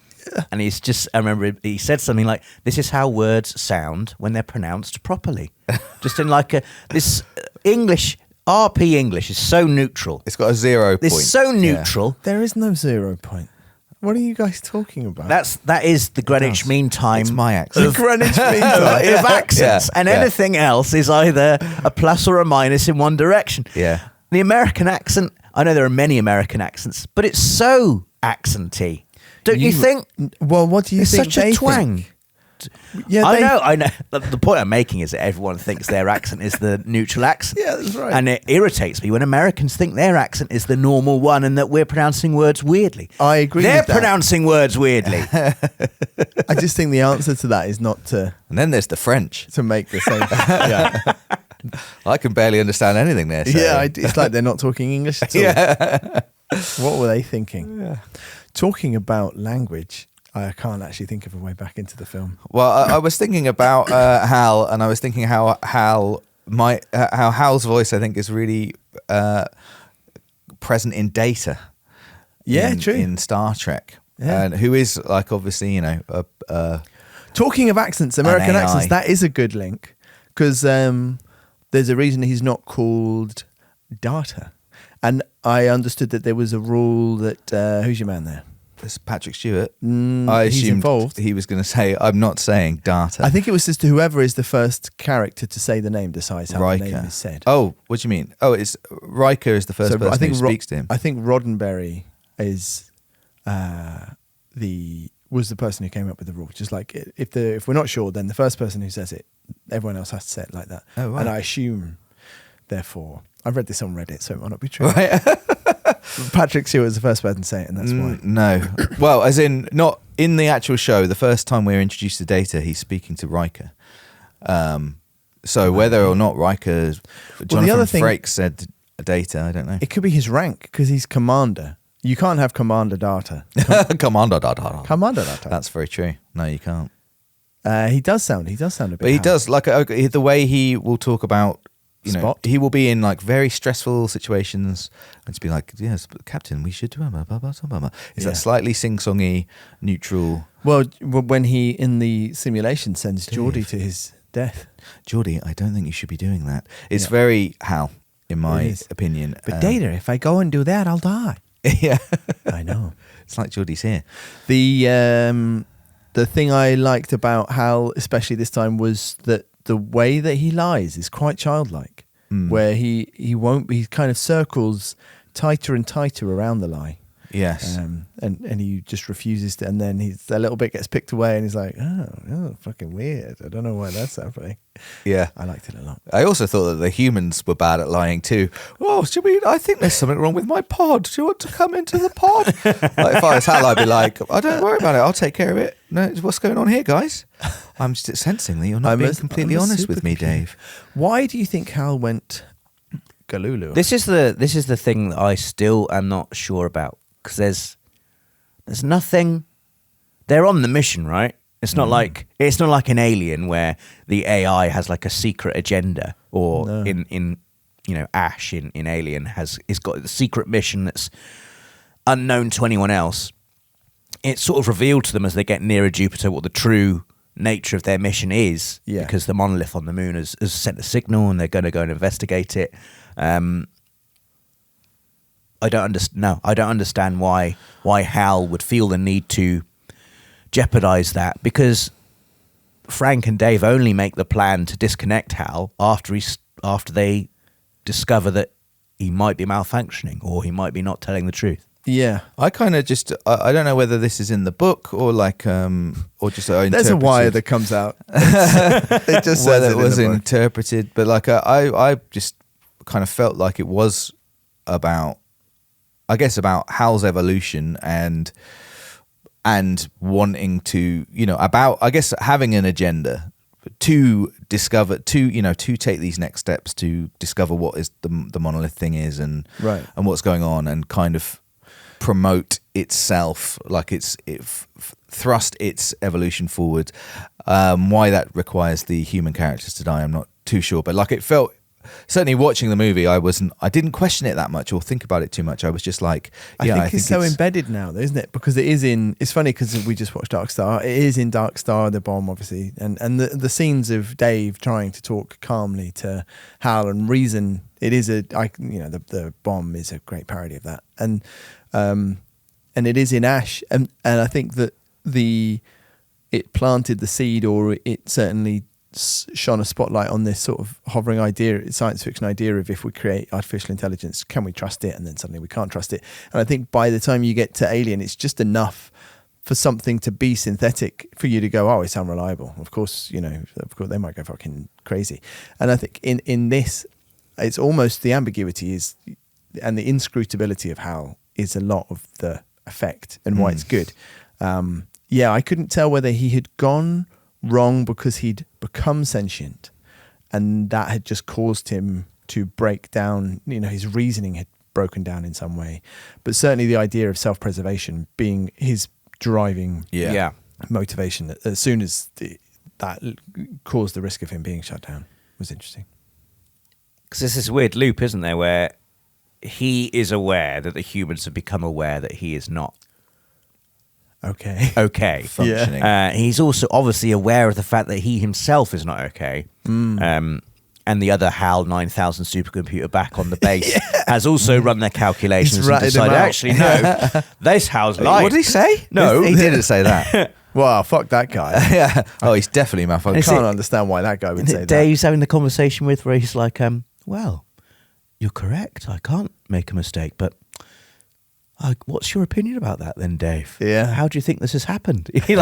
And I remember he said something like, "This is how words sound when they're pronounced properly." Just in like this English. RP English is so neutral. It's got a 0 point. It's so neutral. Yeah. There is no 0 point. What are you guys talking about? That is the Greenwich Mean Time. It's my accent. The Greenwich Mean Time of accents, and anything else is either a plus or a minus in one direction. Yeah. The American accent. I know there are many American accents, but it's so accenty. Don't you think? Well, what do you think? It's such a twang. Think? Yeah, I know. The point I'm making is that everyone thinks their accent is the neutral accent. Yeah, that's right. And it irritates me when Americans think their accent is the normal one and that we're pronouncing words weirdly. I agree with that. They're pronouncing words weirdly. I just think the answer to that is not to... And then there's the French. To make the same... Yeah. I can barely understand anything there. So. Yeah, it's like they're not talking English at all. Yeah. What were they thinking? Yeah. Talking about language... I can't actually think of a way back into the film. Well, I was thinking about Hal, and I was thinking how Hal's voice, I think, is really present in Data. Yeah, true. In Star Trek, yeah. And who is like obviously talking of accents, American accents. That is a good link because there's a reason he's not called Data, and I understood that there was a rule that who's your man there? It's Patrick Stewart. I assumed involved. He was going to say, I'm not saying Data. I think it was just whoever is the first character to say the name decides how Riker. the name is said. Oh, what do you mean? Oh, it's Riker is the first person who speaks to him. I think Roddenberry is was the person who came up with the rule. Just like if we're not sure, then the first person who says it, everyone else has to say it like that. Oh, right. And I assume, therefore, I've read this on Reddit, so it might not be true. Right. Patrick Stewart was the first person to say it, and that's why. No. Well, as in, not in the actual show. The first time we're introduced to Data, he's speaking to Riker. So whether or not Riker, Jonathan Frakes said Data, I don't know. It could be his rank, because he's commander. You can't have Commander Data. Commander Data. Commander Data. That's very true. No, you can't. He does sound a bit. But he does, like, the way he will talk about, you know, Spot. he will be in like very stressful situations and to be like, yes, but Captain, we should do blah, blah, blah, blah, blah. Is that slightly sing-songy, neutral? Well, when he in the simulation sends Geordie to his death. Geordie, I don't think you should be doing that. It's very Hal, in my opinion. But Data, if I go and do that, I'll die. Yeah, I know. It's like Geordie's here. The thing I liked about Hal, especially this time, was that the way that he lies is quite childlike, where he kind of circles tighter and tighter around the lie. Yes. And he just refuses to, and then a little bit gets picked away, and he's like, oh, fucking weird. I don't know why that's happening. Yeah. I liked it a lot. I also thought that the humans were bad at lying too. Oh, I think there's something wrong with my pod. Do you want to come into the pod? Like, if I was Hal, I'd be like, oh, don't worry about it. I'll take care of it. No, what's going on here, guys? I'm just sensing that you're not being completely honest with me, Dave. Why do you think Hal went Galulu? This is the thing that I still am not sure about, because there's nothing. They're on the mission, right? It's not like an Alien where the AI has like a secret agenda, or in Ash in Alien is got a secret mission that's unknown to anyone else. It's sort of revealed to them as they get nearer Jupiter what the true nature of their mission is, because the monolith on the moon has sent a signal and they're going to go and investigate it. I don't understand why Hal would feel the need to jeopardize that, because Frank and Dave only make the plan to disconnect Hal after they discover that he might be malfunctioning or he might be not telling the truth. Yeah, I kind of just I don't know whether this is in the book or like or just there's a wire that comes out. It just says it was interpreted, but like I just kind of felt like it was about Hal's evolution and wanting to, about, I guess, having an agenda to discover, to take these next steps to discover what is the monolith thing is and what's going on, and kind of promote itself, like thrust its evolution forward. Why that requires the human characters to die, I'm not too sure, but like it felt. Certainly watching the movie, I didn't question it that much or think about it too much. I was just like, I think it's so embedded now, isn't it? Because it's funny because we just watched Dark Star. It is in Dark Star, the bomb, obviously. And the scenes of Dave trying to talk calmly to Hal and reason, it is the bomb is a great parody of that. And it is in Ash. And I think that it planted the seed, or it certainly shone a spotlight on this sort of hovering idea, science fiction idea of, if we create artificial intelligence, can we trust it? And then suddenly we can't trust it. And I think by the time you get to Alien, it's just enough for something to be synthetic for you to go, oh, it's unreliable. Of course, they might go fucking crazy. And I think in this, it's almost the ambiguity is, and the inscrutability of Hal is a lot of the effect and why it's good. I couldn't tell whether he had gone wrong because he'd become sentient and that had just caused him to break down, his reasoning had broken down in some way. But certainly the idea of self-preservation being his driving motivation, as soon as that caused the risk of him being shut down, was interesting. Because there's this weird loop, isn't there, where he is aware that the humans have become aware that he is not okay functioning. He's also obviously aware of the fact that he himself is not okay. And the other HAL 9000 supercomputer back on the base has also run their calculations and decided, actually, no, this HAL's lying. What did he say? No, he didn't say that. Well, fuck that guy. Yeah. Oh, he's definitely malfunctioning. I can't understand why that guy would say that. Dave's having the conversation with where he's like, well, you're correct. I can't make a mistake, but what's your opinion about that then, Dave? Yeah. How do you think this has happened? He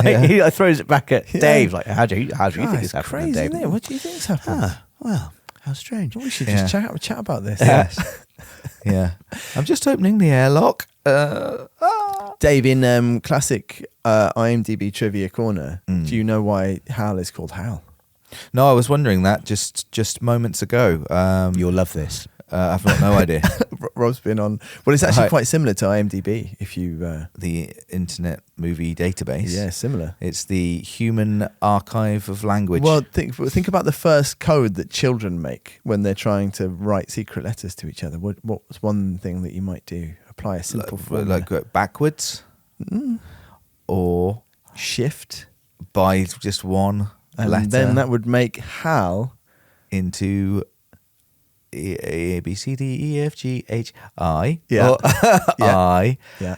throws it back at Dave, like, how do you think this happened? Crazy, Dave? isn't it? What do you think's happened? Well, how strange. We should just chat about this. Yes. Yeah. I'm just opening the airlock. Dave, in classic IMDb trivia corner, do you know why Hal is called Hal? No, I was wondering that just moments ago. You'll love this. I've got no idea. Rob's been on. Well, it's actually quite similar to IMDb. If you The Internet Movie Database. yeah, similar. It's the Human Archive of Language. Well, think about the first code that children make when they're trying to write secret letters to each other. What's one thing that you might do? Apply a simple formula. like go backwards, or Shift, by just one and letter, then that would make Hal into A B C D E F G H I. Yeah. Or Yeah. I yeah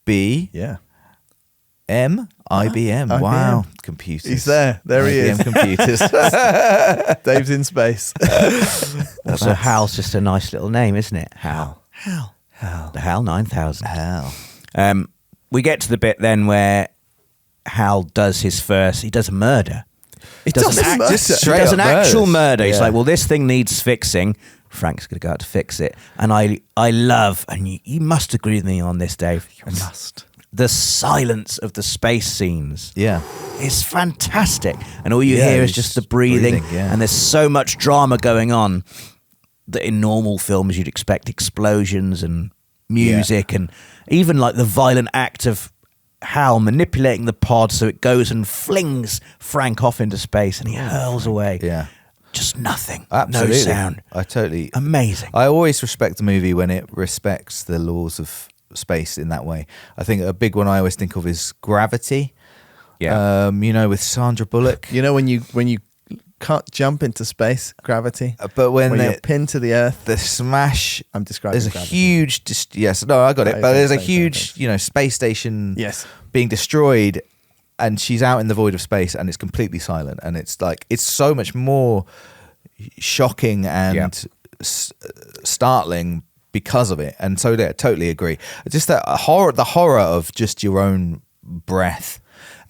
B yeah. M IBM. IBM. Wow, computers. He's there. There he IBM is. computers. Dave's in space. Also, Hal's just a nice little name, isn't it? Hal. Hal. The Hal 9000. Hell. We get to the bit then where Hal does he does a murder. He does a murder. Just He straight does up an actual murders. murder. He's Yeah. like, well, this thing needs fixing. Frank's going to go out to fix it. And I love, and you must agree with me on this, Dave. You must. The silence of the space scenes Yeah. is fantastic. And all you Yeah, hear is it's just the breathing. yeah. And there's so much drama going on that in normal films you'd expect explosions and music and even like the violent act of Hal manipulating the pod so it goes and flings Frank off into space and he hurls away. Yeah. Just nothing. Absolutely. No sound. I totally. Amazing. I always respect a movie when it respects the laws of space in that way. I think a big one I always think of is Gravity. Yeah. With Sandra Bullock. You know when you can't jump into space, gravity. But when you're pinned to the earth, the smash, I'm describing. there's a gravity. huge. Yes, no, I got it. Okay, But there's a okay, huge, space station. Yes. Being destroyed, and she's out in the void of space, and it's completely silent, and it's like it's so much more shocking and startling because of it. And so, yeah, totally agree. Just that the horror of just your own breath.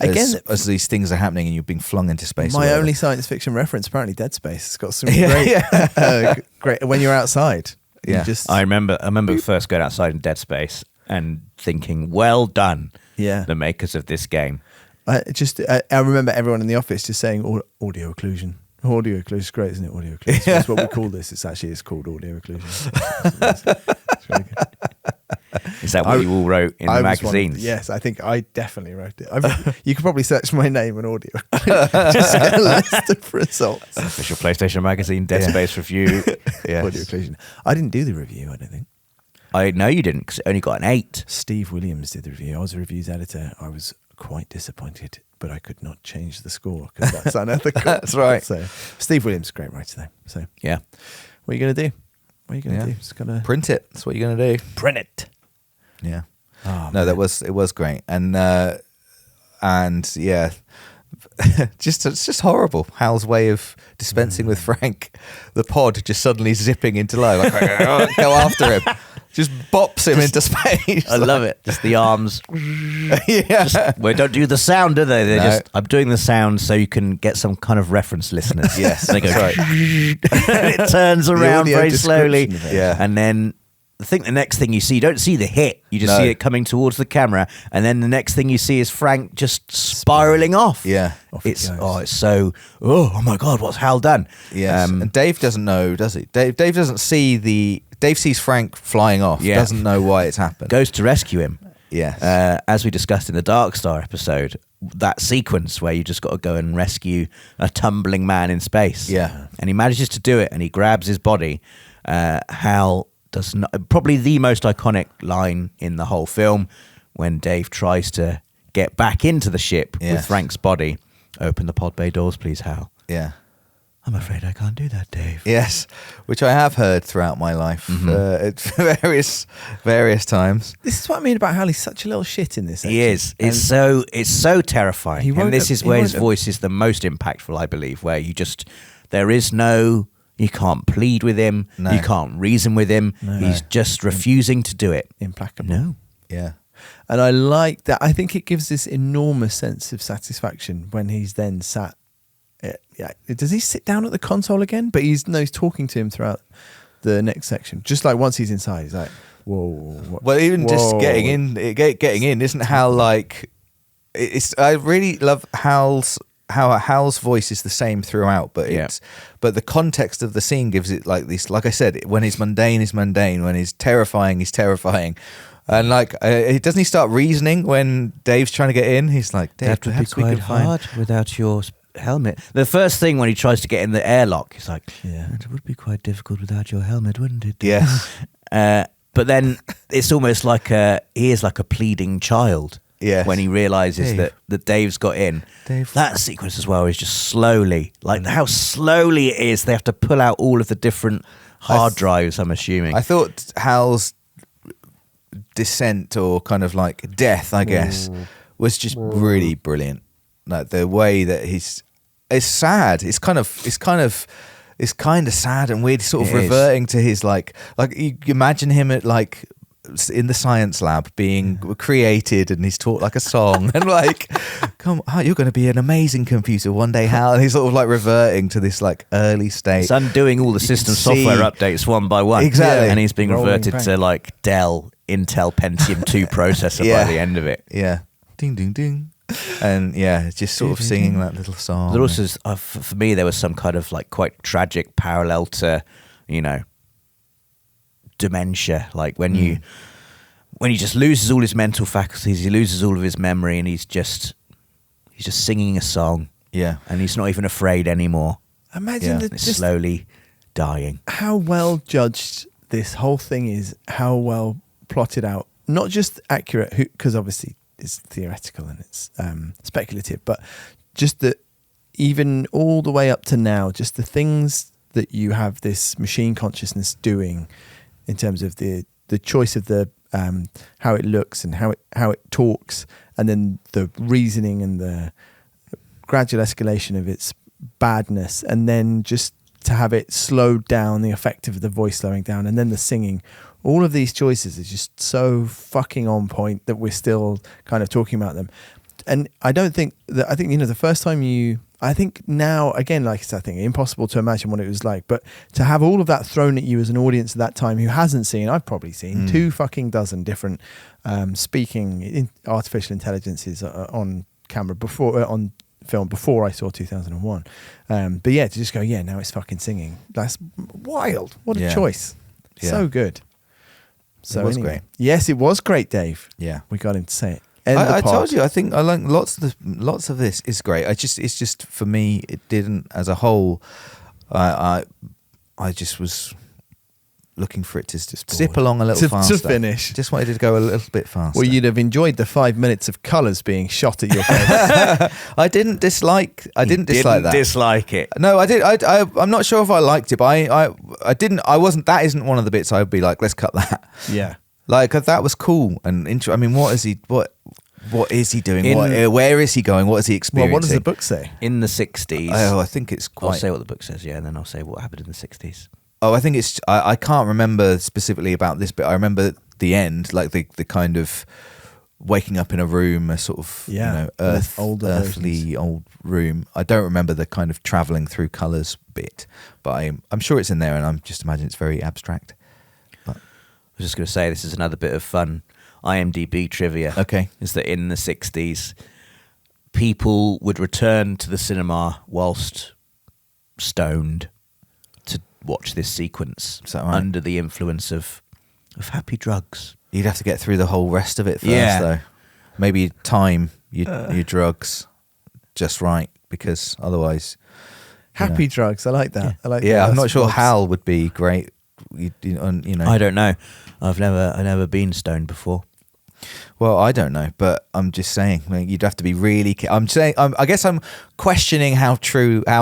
Again, as these things are happening and you're being flung into space. My only science fiction reference, apparently, Dead Space. It's got some great. When you're outside, you Yeah. just I remember first going outside in Dead Space and thinking, well done, the makers of this game. I remember everyone in the office just saying audio occlusion. Audio occlusion is great, isn't it? Audio occlusion. That's what we call this. It's called audio occlusion. It's really good. Is that what you all wrote in the magazines? Yes, I think I definitely wrote it. You could probably search my name and audio. Just get a list of results. Official PlayStation Magazine Dead Space review. Audio occlusion. I didn't do the review, I don't think. I know you didn't because it only got an 8. Steve Williams did the review. I was a reviews editor. I was quite disappointed, but I could not change the score because that's unethical. That's right. So Steve Williams, great writer though. So Yeah. what are you going to do? What are you going to do? Just gonna print it. That's what you're gonna do. Print it. Yeah. Oh, No, man. it was great, and yeah, it's just horrible. Hal's way of dispensing with Frank, the pod just suddenly zipping into life, like, go after him, just bops him into space. I love it. Just the arms. Yeah, Well, don't do the sound, do they? No. I'm doing the sound so you can get some kind of reference listeners. Yes, They go, that's right. it turns around audio very slowly. description of it. Yeah. And then I think the next thing you see, you don't see the hit. You just No. see it coming towards the camera. And then the next thing you see is Frank just spiraling off. Yeah. Off it It's goes. it's so, oh my God, what's Hal done? Yes, and Dave doesn't know, does he? Dave doesn't see Dave sees Frank flying off. Yeah. Doesn't know why it's happened. Goes to rescue him. Yes. As we discussed in the Dark Star episode, that sequence where you just got to go and rescue a tumbling man in space. Yeah. And he manages to do it and he grabs his body. Hal does not, probably the most iconic line in the whole film when Dave tries to get back into the ship with Yes. Frank's body. Open the pod bay doors, please, Hal. Yeah. I'm afraid I can't do that, Dave. Yes, which I have heard throughout my life at various times. This is what I mean about how he's such a little shit in this. He is. And It's so terrifying. He won't And this have- is he where won't his have- voice is the most impactful, I believe, where you can't plead with him. No. You can't reason with him. No. He's just refusing to do it. implacable. No. Yeah. And I like that. I think it gives this enormous sense of satisfaction when he's then sat. Yeah, does he sit down at the console again? But he's talking to him throughout the next section. Just like once he's inside, he's like, whoa. Well, even just getting in isn't how like it's. I really love how Hal's voice is the same throughout, but but the context of the scene gives it like this. Like I said, when he's mundane, he's mundane. When he's terrifying, And like, doesn't he start reasoning when Dave's trying to get in? He's like, Dave, that would be quite hard without your helmet. The first thing when he tries to get in the airlock, he's like, it would be quite difficult without your helmet, wouldn't it? Yes. But then it's almost like he is like a pleading child. Yes. When he realizes that Dave's got in. That sequence as well is just slowly, like how slowly it is. They have to pull out all of the different hard drives, I'm assuming. I thought Hal's descent, or kind of like death, I guess, was just really brilliant. Like the way that it's sad. It's kind of sad and weird, sort of reverting to his like you imagine him at like in the science lab being created, and he's taught like a song and like, come on, you're going to be an amazing computer one day, Hal. And he's sort of like reverting to this like early state. It's undoing all the system software updates one by one. Exactly. And he's being reverted to like Dell Intel Pentium 2 processor by the end of it. Yeah. Ding, ding, ding. And just sort of singing that little song. There also, for me, there was some kind of like quite tragic parallel to, dementia, like when he just loses all his mental faculties, he loses all of his memory, and he's just singing a song, and he's not even afraid anymore. Imagine it's slowly dying. How well judged this whole thing is, how well plotted out, not just accurate, because obviously it's theoretical and it's speculative, but just that even all the way up to now, just the things that you have this machine consciousness doing in terms of the choice of the how it looks and how it talks, and then the reasoning and the gradual escalation of its badness, and then just to have it slowed down, the effect of the voice slowing down, and then the singing. All of these choices are just so fucking on point that we're still kind of talking about them. And I think the first time I think now, again, like I think impossible to imagine what it was like, but to have all of that thrown at you as an audience at that time who hasn't seen, I've probably seen 2 fucking dozen different speaking artificial intelligences on camera on film before I saw 2001. But to just go, now it's fucking singing. That's wild. What a choice. Yeah. So good. So it was great. Yes, it was great, Dave. Yeah. We got him to say it. I told you, I think I like lots of this is great. It's just for me, it didn't as a whole. I just was looking for it to zip along a little faster. To finish. Just wanted it to go a little bit faster. Well, you'd have enjoyed the 5 minutes of colours being shot at your face. I didn't dislike that. Dislike it. No, I did. I'm not sure if I liked it, but I didn't. I wasn't. That isn't one of the bits I'd be like, let's cut that. Yeah. Like that was cool and I mean, what is he doing? Where is he going? What is he experiencing? Well, what does the book say? In the 60s. Oh, I think it's quite... I'll say what the book says, and then I'll say what happened in the 60s. Oh, I think it's... I can't remember specifically about this, but I remember the end, like the kind of waking up in a room, a sort of earthly old room. I don't remember the kind of travelling through colours bit, but I'm sure it's in there, and I'm just imagining it's very abstract. I was just going to say, this is another bit of fun IMDb trivia. Okay. Is that in the 60s, people would return to the cinema whilst stoned to watch this sequence under the influence of happy drugs. You'd have to get through the whole rest of it first, though. Maybe time your drugs just right, because otherwise... Happy drugs, I like that. Yeah. I'm not sure Hal would be great. You know, I don't know. I've never been stoned before. Well, I don't know, but I'm just saying, like, you'd have to be really. I guess I'm questioning how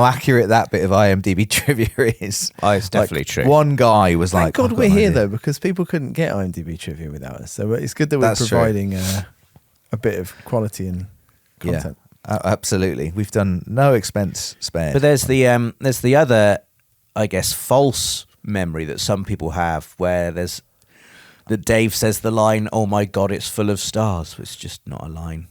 accurate that bit of IMDb trivia is. Oh, it's definitely true. One guy was Thank God we're here though, because people couldn't get IMDb trivia without us. So it's good that we're providing a bit of quality and content. Yeah, absolutely. We've done no expense spared. But there's the other, I guess, false memory that some people have, where that Dave says the line, "Oh my God, it's full of stars." It's just not a line.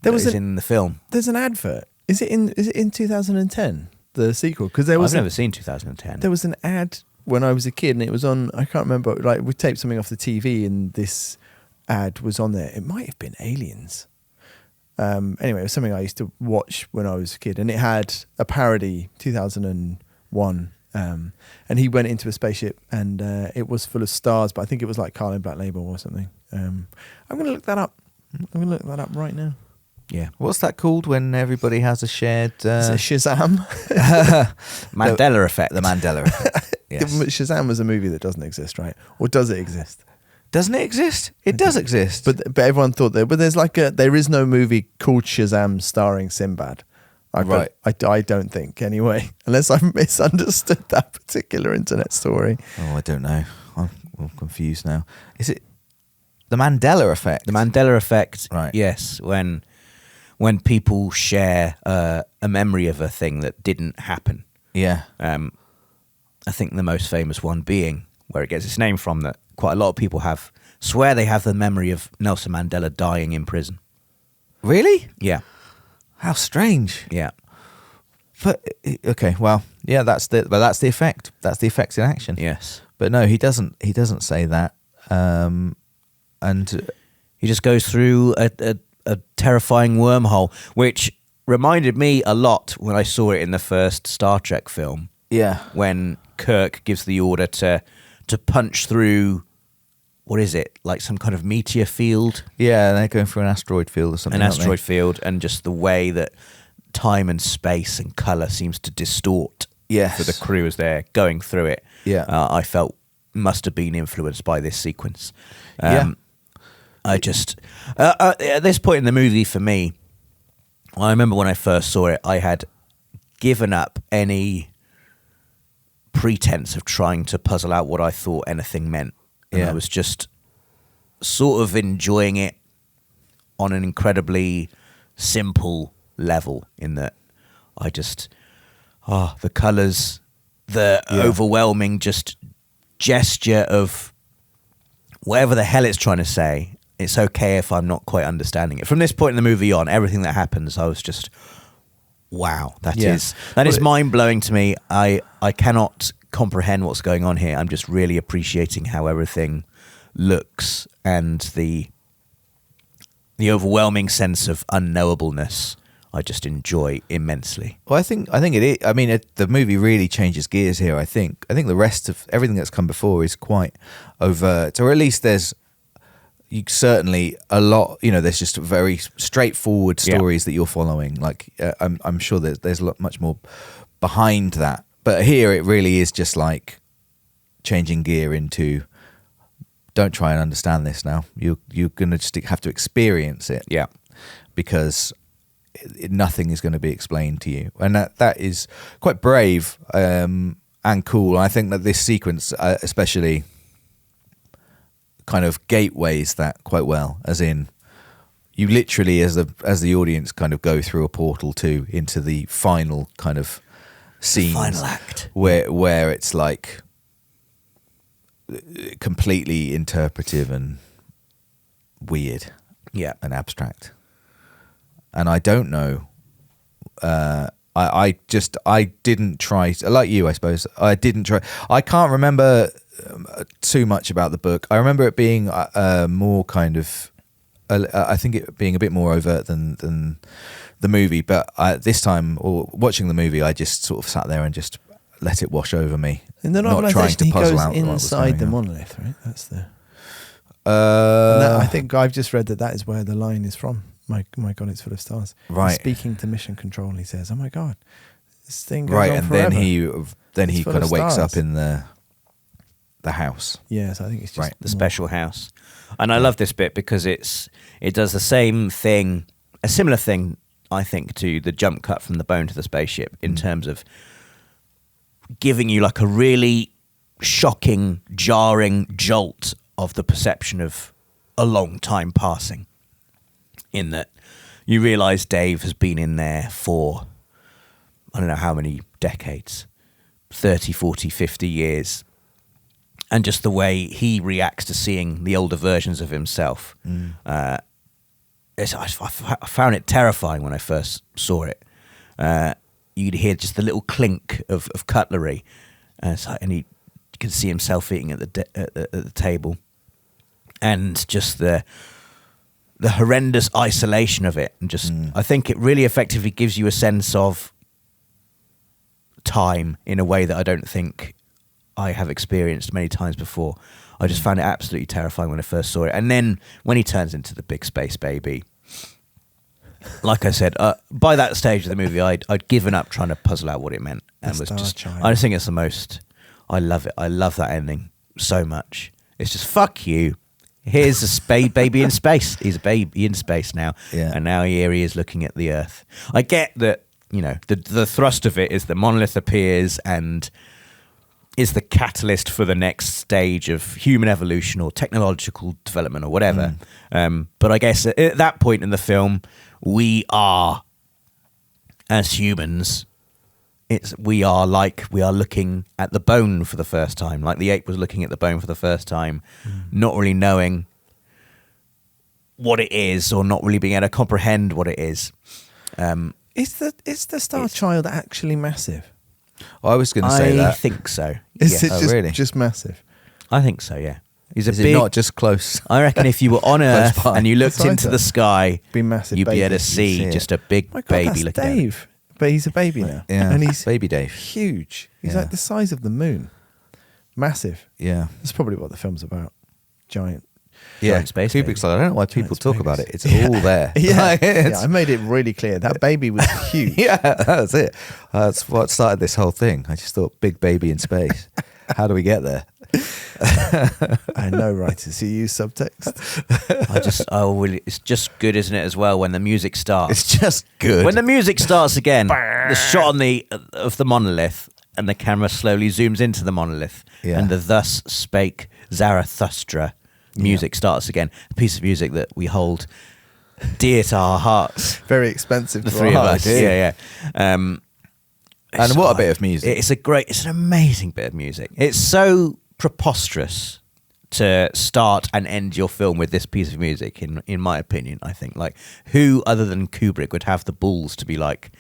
In the film. There's an advert. Is it in 2010, the sequel? Because I've never seen 2010. There was an ad when I was a kid, and it was on. I can't remember. Like we taped something off the TV, and this ad was on there. It might have been Aliens. Anyway, it was something I used to watch when I was a kid, and it had a parody, 2001. And he went into a spaceship, and it was full of stars, but I think it was like Carlin Black Label or something. I'm going to look that up. I'm going to look that up right now. Yeah. What's that called when everybody has a shared... Is it Shazam? Mandela effect. The Mandela effect. Yes. Shazam was a movie that doesn't exist, right? Or does it exist? Doesn't it exist? It does exist. But everyone thought that. But there is no movie called Shazam starring Sinbad. Right. I don't think, anyway, unless I've misunderstood that particular internet story. Oh, I don't know. I'm confused now. Is it the Mandela effect? The Mandela effect, right? Yes, when people share a memory of a thing that didn't happen. Yeah. I think the most famous one being where it gets its name from, that quite a lot of people swear they have the memory of Nelson Mandela dying in prison. Really? Yeah. How strange. Yeah. But okay, well, yeah, that's the effect. That's the effects in action. Yes. But no, he doesn't say that. And he just goes through a terrifying wormhole, which reminded me a lot when I saw it in the first Star Trek film. Yeah. When Kirk gives the order to punch through, what is it, like some kind of meteor field? Yeah, they're going through an asteroid field or something. An asteroid field, and just the way that time and space and colour seems to distort for the crew as they're going through it. Yeah. I felt must have been influenced by this sequence. I just, at this point in the movie for me, I remember when I first saw it, I had given up any pretense of trying to puzzle out what I thought anything meant. And I was just sort of enjoying it on an incredibly simple level, in that I just, the colours, the overwhelming just gesture of whatever the hell it's trying to say. It's okay if I'm not quite understanding it. From this point in the movie on, everything that happens, I was just, wow, that is mind-blowing to me. I cannot comprehend what's going on here. I'm just really appreciating how everything looks, and the overwhelming sense of unknowableness I just enjoy immensely. Well, I think it is. I mean, the movie really changes gears here. I think the rest of everything that's come before is quite overt, or at least there's certainly a lot. There's just very straightforward stories that you're following. Like I'm sure that there's a lot much more behind that, but here it really is just like changing gear into, don't try and understand this now. You're gonna just have to experience it. Yeah, because nothing is going to be explained to you, and that is quite brave and cool. I think that this sequence especially kind of gateways that quite well, as in you literally as the audience kind of go through a portal into the final kind of scene, final act, where it's like completely interpretive and weird, and abstract. And I don't know. I didn't try, like you, I suppose. I didn't try. I can't remember too much about the book. I remember it being more kind of, I think it being a bit more overt than the movie. But this time, or watching the movie, I just sort of sat there and just let it wash over me. In the not trying to puzzle out he goes inside the monolith, right? That's the. I think I've just read that is where the line is from. My God, it's full of stars. Right. He's speaking to mission control, and he says, "Oh my God, this thing goes right." on And forever. then he kind of wakes stars. up in the house. Yes, I think it's just Right. the special house. And I love this bit because it does the same thing, a similar thing, I think, to the jump cut from the bone to the spaceship, in terms of giving you like a really shocking, jarring jolt of the perception of a long time passing. In that you realise Dave has been in there for, I don't know how many decades, 30, 40, 50 years. And just the way he reacts to seeing the older versions of himself. I found it terrifying when I first saw it. You'd hear just the little clink of cutlery. And he can see himself eating at the table, and just the horrendous isolation of it, and just I think it really effectively gives you a sense of time in a way that I don't think I have experienced many times before. I just found it absolutely terrifying when I first saw it, and then when he turns into the big space baby, like I said, by that stage of the movie, I'd given up trying to puzzle out what it meant, and was just child. I just think it's the most. I love it. I love that ending so much. It's just fuck you. Here's a spade baby in space. He's a baby in space now, and now here he is looking at the Earth. I get that, you know, the thrust of it is the monolith appears and is the catalyst for the next stage of human evolution or technological development or whatever. But I guess at that point in the film, we are, as humans, we are looking at the bone for the first time, like the ape was looking at the bone for the first time, not really knowing what it is or not really being able to comprehend what it is. Is the Star Child actually massive? I was going to say that. I think so. Is Yes. it really? just massive? I think so, yeah. He's Is a big, it not just close? I reckon if you were on Earth by. and you looked That's what I into thought. the sky, Be massive. you'd be able baby. to see see it. just a big My God, baby that's looking at it. Dave, but he's a baby now. Yeah, and he's baby Dave. huge. He's Yeah. like the size of the moon. Massive. Yeah, That's probably what the film's about. Giant. yeah. Giant space Kubrick's baby. like, I don't know why people Giant talk babies. about it. It's all there. Yeah, It's- I made it really clear. That baby was huge. yeah, that's it. That's what started this whole thing. I just thought, big baby in space. How do we get there? I know writers who use subtext. It's just good, isn't it, as well, when the music starts. It's just good. When the music starts again, the shot of the monolith, and the camera slowly zooms into the monolith, Yeah. and the "Thus Spake Zarathustra" music starts again. A piece of music that we hold dear to our hearts, Very expensive. the to three of our us. hearts. Yeah. and what a bit of music. It's an amazing bit of music. It's so preposterous to start and end your film with this piece of music, in my opinion. I think, like, who other than Kubrick would have the balls to be like,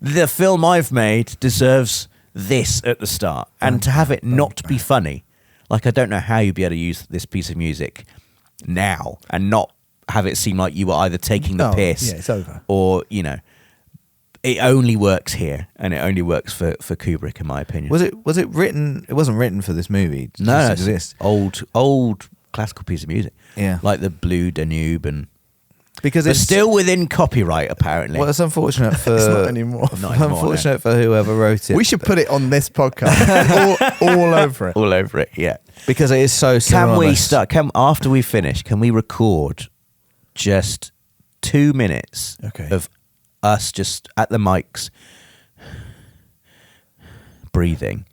the film I've made deserves this at the start, and to have it not be funny. Like, I don't know how you'd be able to use this piece of music now and not have it seem like you were either taking the piss, Yeah, it's over. or, you know, it only works here, and it only works for Kubrick, in my opinion. Was it written? It wasn't written for this movie. It No, just it's exists. old classical piece of music. Yeah. Like the Blue Danube, and Because but it's still within copyright, apparently. Well, it's unfortunate for It's not anymore. Not anymore, unfortunate for whoever wrote it. We should put it on this podcast. all over it. all over it. Yeah. because it is so. Can we synonymous. start? After we finish? Can we record just 2 minutes Okay. of us just at the mics breathing,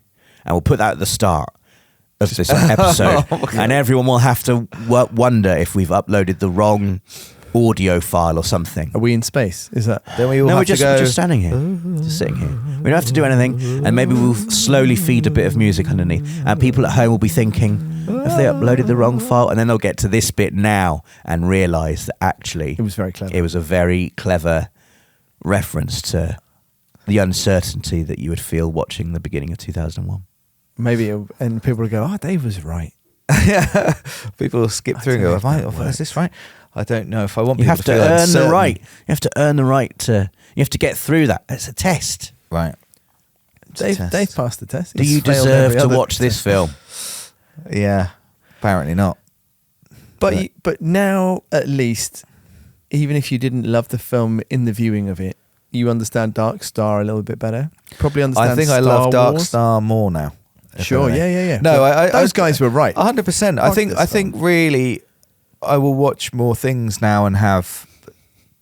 and we'll put that at the start of this episode, and everyone will have to wonder if we've uploaded the wrong audio file or something. Are we in space? Is that? Then we all No, have we're just, to go. we're just standing here, just sitting here. We don't have to do anything, and maybe we'll slowly feed a bit of music underneath, and people at home will be thinking, have they uploaded the wrong file? And then they'll get to this bit now and realise that actually It was very clever. it was a very clever reference to the uncertainty that you would feel watching the beginning of 2001. Maybe, and people will go, "Oh, Dave was right." Yeah, people will skip through and go, don't know if "Am that I? Is this right?" I don't know if I want You people have to to feel earn the uncertain. right. You have to earn the right to. You have to get through that. It's a test. Right. Dave test. passed the test. Do He's you failed deserve every to other watch this test. film? Yeah. Apparently not. But now, at least, even if you didn't love the film in the viewing of it, you understand Dark Star a little bit better. Probably understand. I think Star I love Dark Wars. Star more now. if Sure, I may. yeah. No, But those guys were right. 100%. I Fuck think. this I think film. really, I will watch more things now and have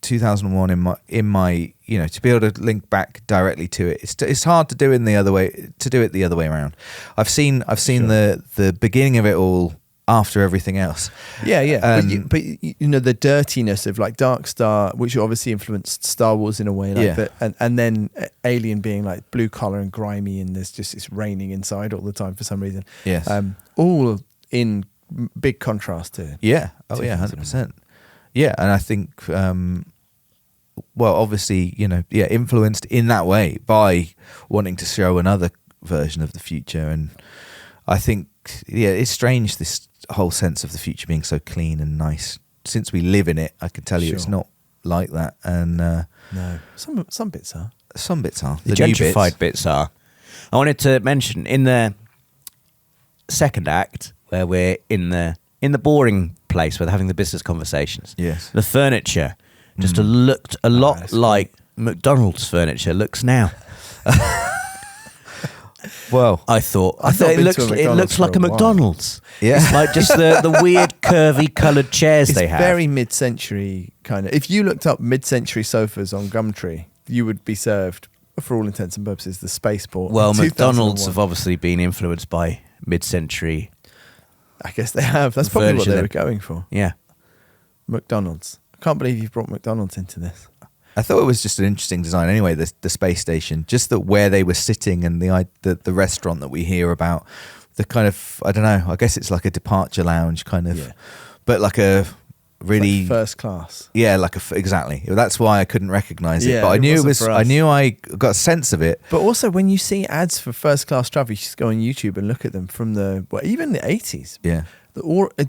2001 in my to be able to link back directly to it. It's hard to do in the other way to do it the other way around. I've seen the beginning of it all after everything else. Yeah. But you know the dirtiness of like Dark Star, which obviously influenced Star Wars in a way, like Yeah. that, and then Alien being like blue collar and grimy, and it's raining inside all the time for some reason. Yes. All in big contrast to. Yeah. Oh yeah, 100%. Yeah, and I think obviously, influenced in that way by wanting to show another version of the future, and I think, it's strange, this whole sense of the future being so clean and nice. Since we live in it, I can tell you it's not like that. And no, some bits are. Some bits are. The new gentrified bits are. I wanted to mention in the second act where we're in the boring place where they're having the business conversations. Yes. The furniture just looked a lot like McDonald's furniture looks now. Well, I thought been it to a looks McDonald's like for a a while. McDonald's. Yeah. It's like just the weird curvy coloured chairs It's they have. very mid-century kind of. If you looked up mid-century sofas on Gumtree, you would be served, for all intents and purposes, the spaceport. Well, in McDonald's 2001. have obviously been influenced by mid-century. I guess they have. That's probably what Furniture they were then. going for. Yeah. McDonald's. I can't believe you've brought McDonald's into this. I thought it was just an interesting design anyway, the space station, just that where they were sitting and the restaurant that we hear about, the kind of, I don't know, I guess it's like a departure lounge kind of, Yeah. but like a really, Like first class. yeah, like exactly. That's why I couldn't recognize it, Yeah, but I it knew it wasn't was, for I us. knew I got a sense of it. But also, when you see ads for first class travel, you just go on YouTube and look at them from even the 80s. Yeah.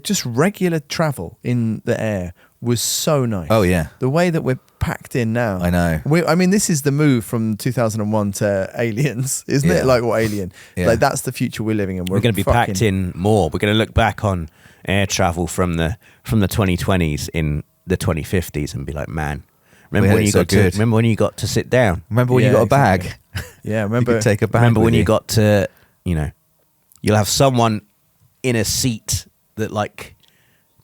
Just regular travel in the air was so nice. Oh, yeah. The way that we're packed in now. I know. I mean, this is the move from 2001 to Aliens, isn't Yeah. it? Like, what Alien? Yeah. Like, that's the future we're living in. We're going to be packed in more. We're going to look back on air travel from the 2020s in the 2050s and be like, man, remember when you got to sit down? Remember when you Yeah, got a bag? exactly. Yeah, You remember. could take a bag. Remember with when you got to, you'll have someone in a seat that like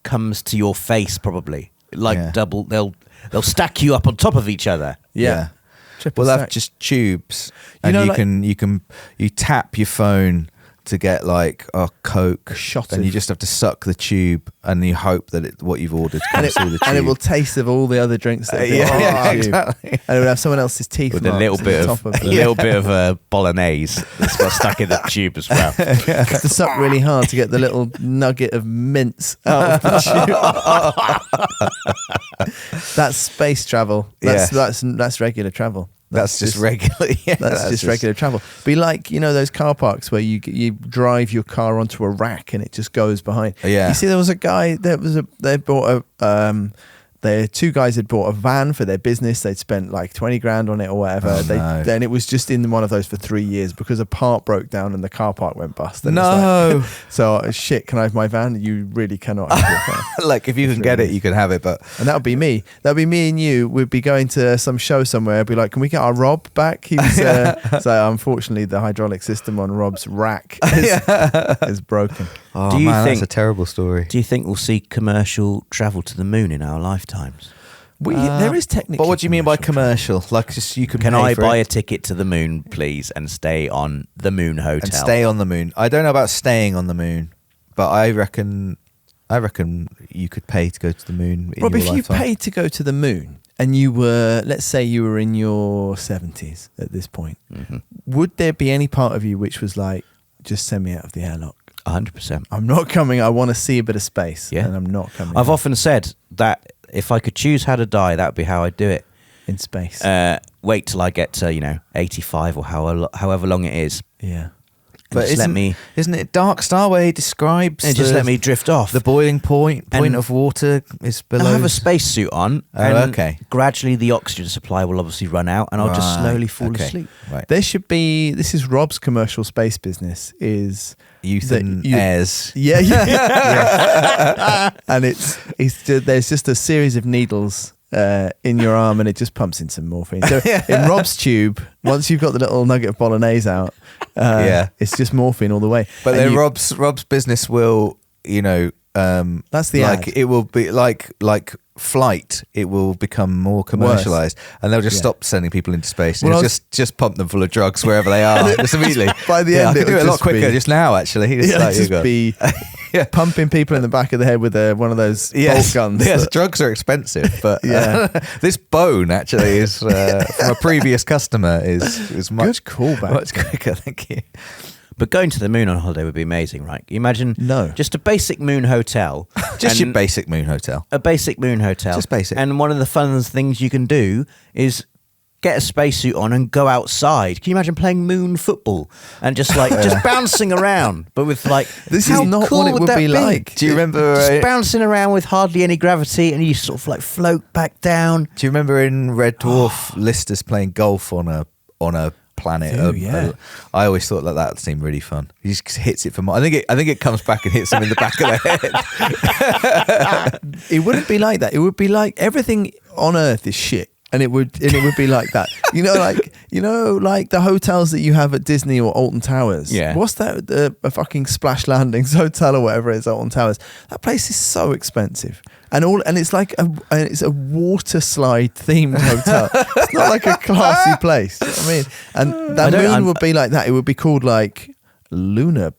comes to your face probably. Like Yeah. double, they'll stack you up on top of each other. Yeah. Triple Well, stack. that's just tubes, You and know, you tap your phone to get like a Coke, A shot and of- you just have to suck the tube, and you hope that what you've ordered comes through the tube. and it will taste of all the other drinks. That have been on the tube. exactly. And it will have someone else's teeth With a marks little at bit the of top a the- little bit of bolognese that's got stuck in the tube as well. You have to suck really hard to get the little nugget of mince out of the tube. That's space travel. That's regular travel. That's just regular. Yeah, That's just regular travel. Be like, those car parks where you drive your car onto a rack and it just goes behind. Yeah. You see, there was a guy. They bought two guys had bought a van for their business. They'd spent like 20 grand on it or whatever. Oh, no. Then it was just in one of those for 3 years because a part broke down and the car park went bust. And it's No. like, so shit, can I have my van? You really cannot have your van. Like if you can get it, you can have it. But And that would be me. That would be me and you. We'd be going to some show somewhere. I'd be like, can we get our Rob back? He was so unfortunately the hydraulic system on Rob's rack is broken. oh Do you man, think- that's a terrible story. Do you think we'll see commercial travel to the moon in our lifetimes? There is technically. But what do you mean by commercial? Like just you can Can pay I for buy it a ticket to the moon, please, and stay on the moon hotel? and stay on the moon? I don't know about staying on the moon, but I reckon you could pay to go to the moon. In Rob, your if you lifetime. paid to go to the moon and you were, let's say you were in your 70s at this point, would there be any part of you which was like, just send me out of the airlock? 100%. I'm not coming. I want to see a bit of space. Yeah. And I'm not coming. I've out often said that if I could choose how to die, that would be how I'd do it. in space. Wait till I get to 85 or however long it is. Yeah. But Just let me isn't it Dark Star where he describes just let me drift off. the boiling point And of water is below? I'll have a spacesuit on, Oh, and okay. gradually the oxygen supply will obviously run out, and I'll just Right, slowly fall okay. asleep. Right. There should be. This is Rob's commercial space business. Is Youth that and you- heirs. yeah, yeah. And there's just a series of needles in your arm, and it just pumps in some morphine. So in Rob's tube, once you've got the little nugget of bolognese out, it's just morphine all the way. But And then you- Rob's business will, That's the like ad. it will be like flight. It will become more commercialized, and they'll just Yeah. stop sending people into space. And Well, I it'll just pump them full of drugs wherever they are, just immediately. By the Yeah, end, I can do it'll it a lot just quicker be- just now. Actually, It's Yeah, like, you just go- be Yeah. pumping people in the back of the head with one of those Yes, bolt guns. yes, that- drugs are expensive, but Yeah. this bone actually is from a previous customer is much Good callback. much quicker. Thank you. But going to the moon on holiday would be amazing, right? You imagine No. just a basic moon hotel. Just your and basic moon hotel. a basic moon hotel. Just basic. And one of the fun things you can do is get a spacesuit on and go outside. Can you imagine playing moon football and just bouncing around, but with this how is not cool what it would be like. Do you remember just bouncing around with hardly any gravity, and you sort of float back down? Do you remember in Red Dwarf, Lister's playing golf on a planet? Yeah. I always thought that seemed really fun. He just hits it from. I think it comes back and hits him in the back of the head. It wouldn't be like that. It would be like everything on Earth is shit. And it would be like that. Like the hotels that you have at Disney or Alton Towers. Yeah. What's that? A fucking Splash Landings hotel or whatever it is, Alton Towers. That place is so expensive. And it's like it's a water slide themed hotel. It's not like a classy place. You know what I mean? And that moon would be like that. It would be called like Lunar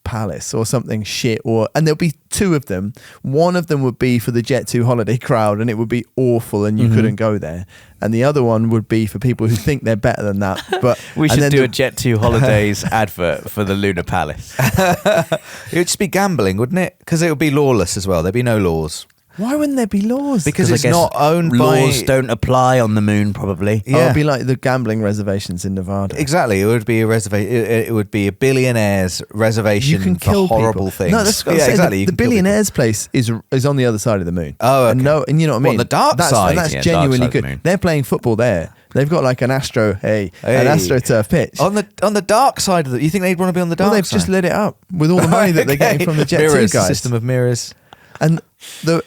Palace or something shit, and there'll be two of them. One of them would be for the Jet2 holiday crowd, and it would be awful, and you couldn't go there. And the other one would be for people who think they're better than that. But we should do a Jet2 holidays advert for the Lunar Palace. It would just be gambling, wouldn't it? Because it would be lawless as well. There'd be no laws. Why wouldn't there be laws? Because it's I guess not owned by... Laws don't apply on the moon, probably. Yeah. It would be like the gambling reservations in Nevada. Exactly. It would be a reservation. It would be a billionaire's reservation You can for kill horrible people. things. No, that's what I'm saying. exactly. The billionaire's place is on the the other side of the moon. Oh, okay. And you know what I mean? On the dark side. And that's Yeah, genuinely dark side of the good. moon. They're playing football there. They've got like an an AstroTurf pitch. On the dark side of it, you think they'd want to be on the dark Well, they've side? just lit it up with all the money that they're getting from the Jet2 mirrors, guys. system of mirrors. And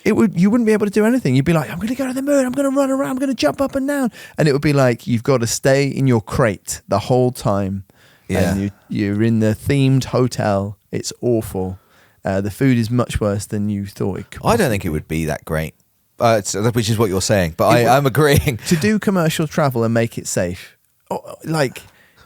you wouldn't be able to do anything. You'd be like, I'm going to go to the moon. I'm going to run around. I'm going to jump up and down. And it would be like, you've got to stay in your crate the whole time. Yeah. And you're in the themed hotel. It's awful. The food is much worse than you thought it could. I don't think it would be that great, which is what you're saying. But I'm agreeing. To do commercial travel and make it safe.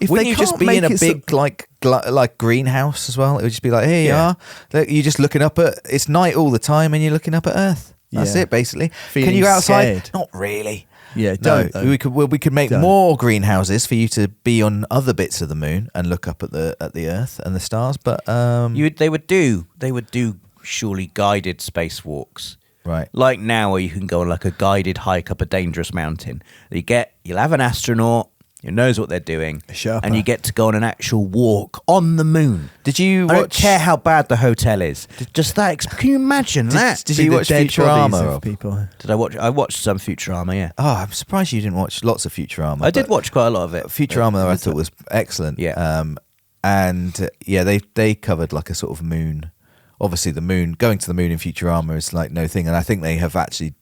If Wouldn't they you just can't be in a make it big like greenhouse as well? It would just be like, here you are. Look, you're just looking up at. It's night all the time, and you're looking up at Earth. That's Yeah. it, basically. Feeling Can you go outside? scared. Not really. Yeah, No, don't. we could make Don't. more greenhouses for you to be on other bits of the moon and look up at the Earth and the stars. But They would do surely guided spacewalks. right. Like now, where you can go on like a guided hike up a dangerous mountain. You'll have an astronaut who knows what they're doing, A Sherpa. and you get to go on an actual walk on the moon. Did you I don't watch? care how bad the hotel is. Just that. Can you imagine that? Did See you the watch dead bodies Futurama? of Rob? people. Did I watch? I watched some Futurama. Yeah, Oh, I'm surprised you didn't watch lots of Futurama. I did but watch quite a lot of it. Futurama. I thought was excellent. Yeah. And they covered like a sort of moon. Obviously, the moon going to the moon in Futurama is like no thing, and I think they have actually.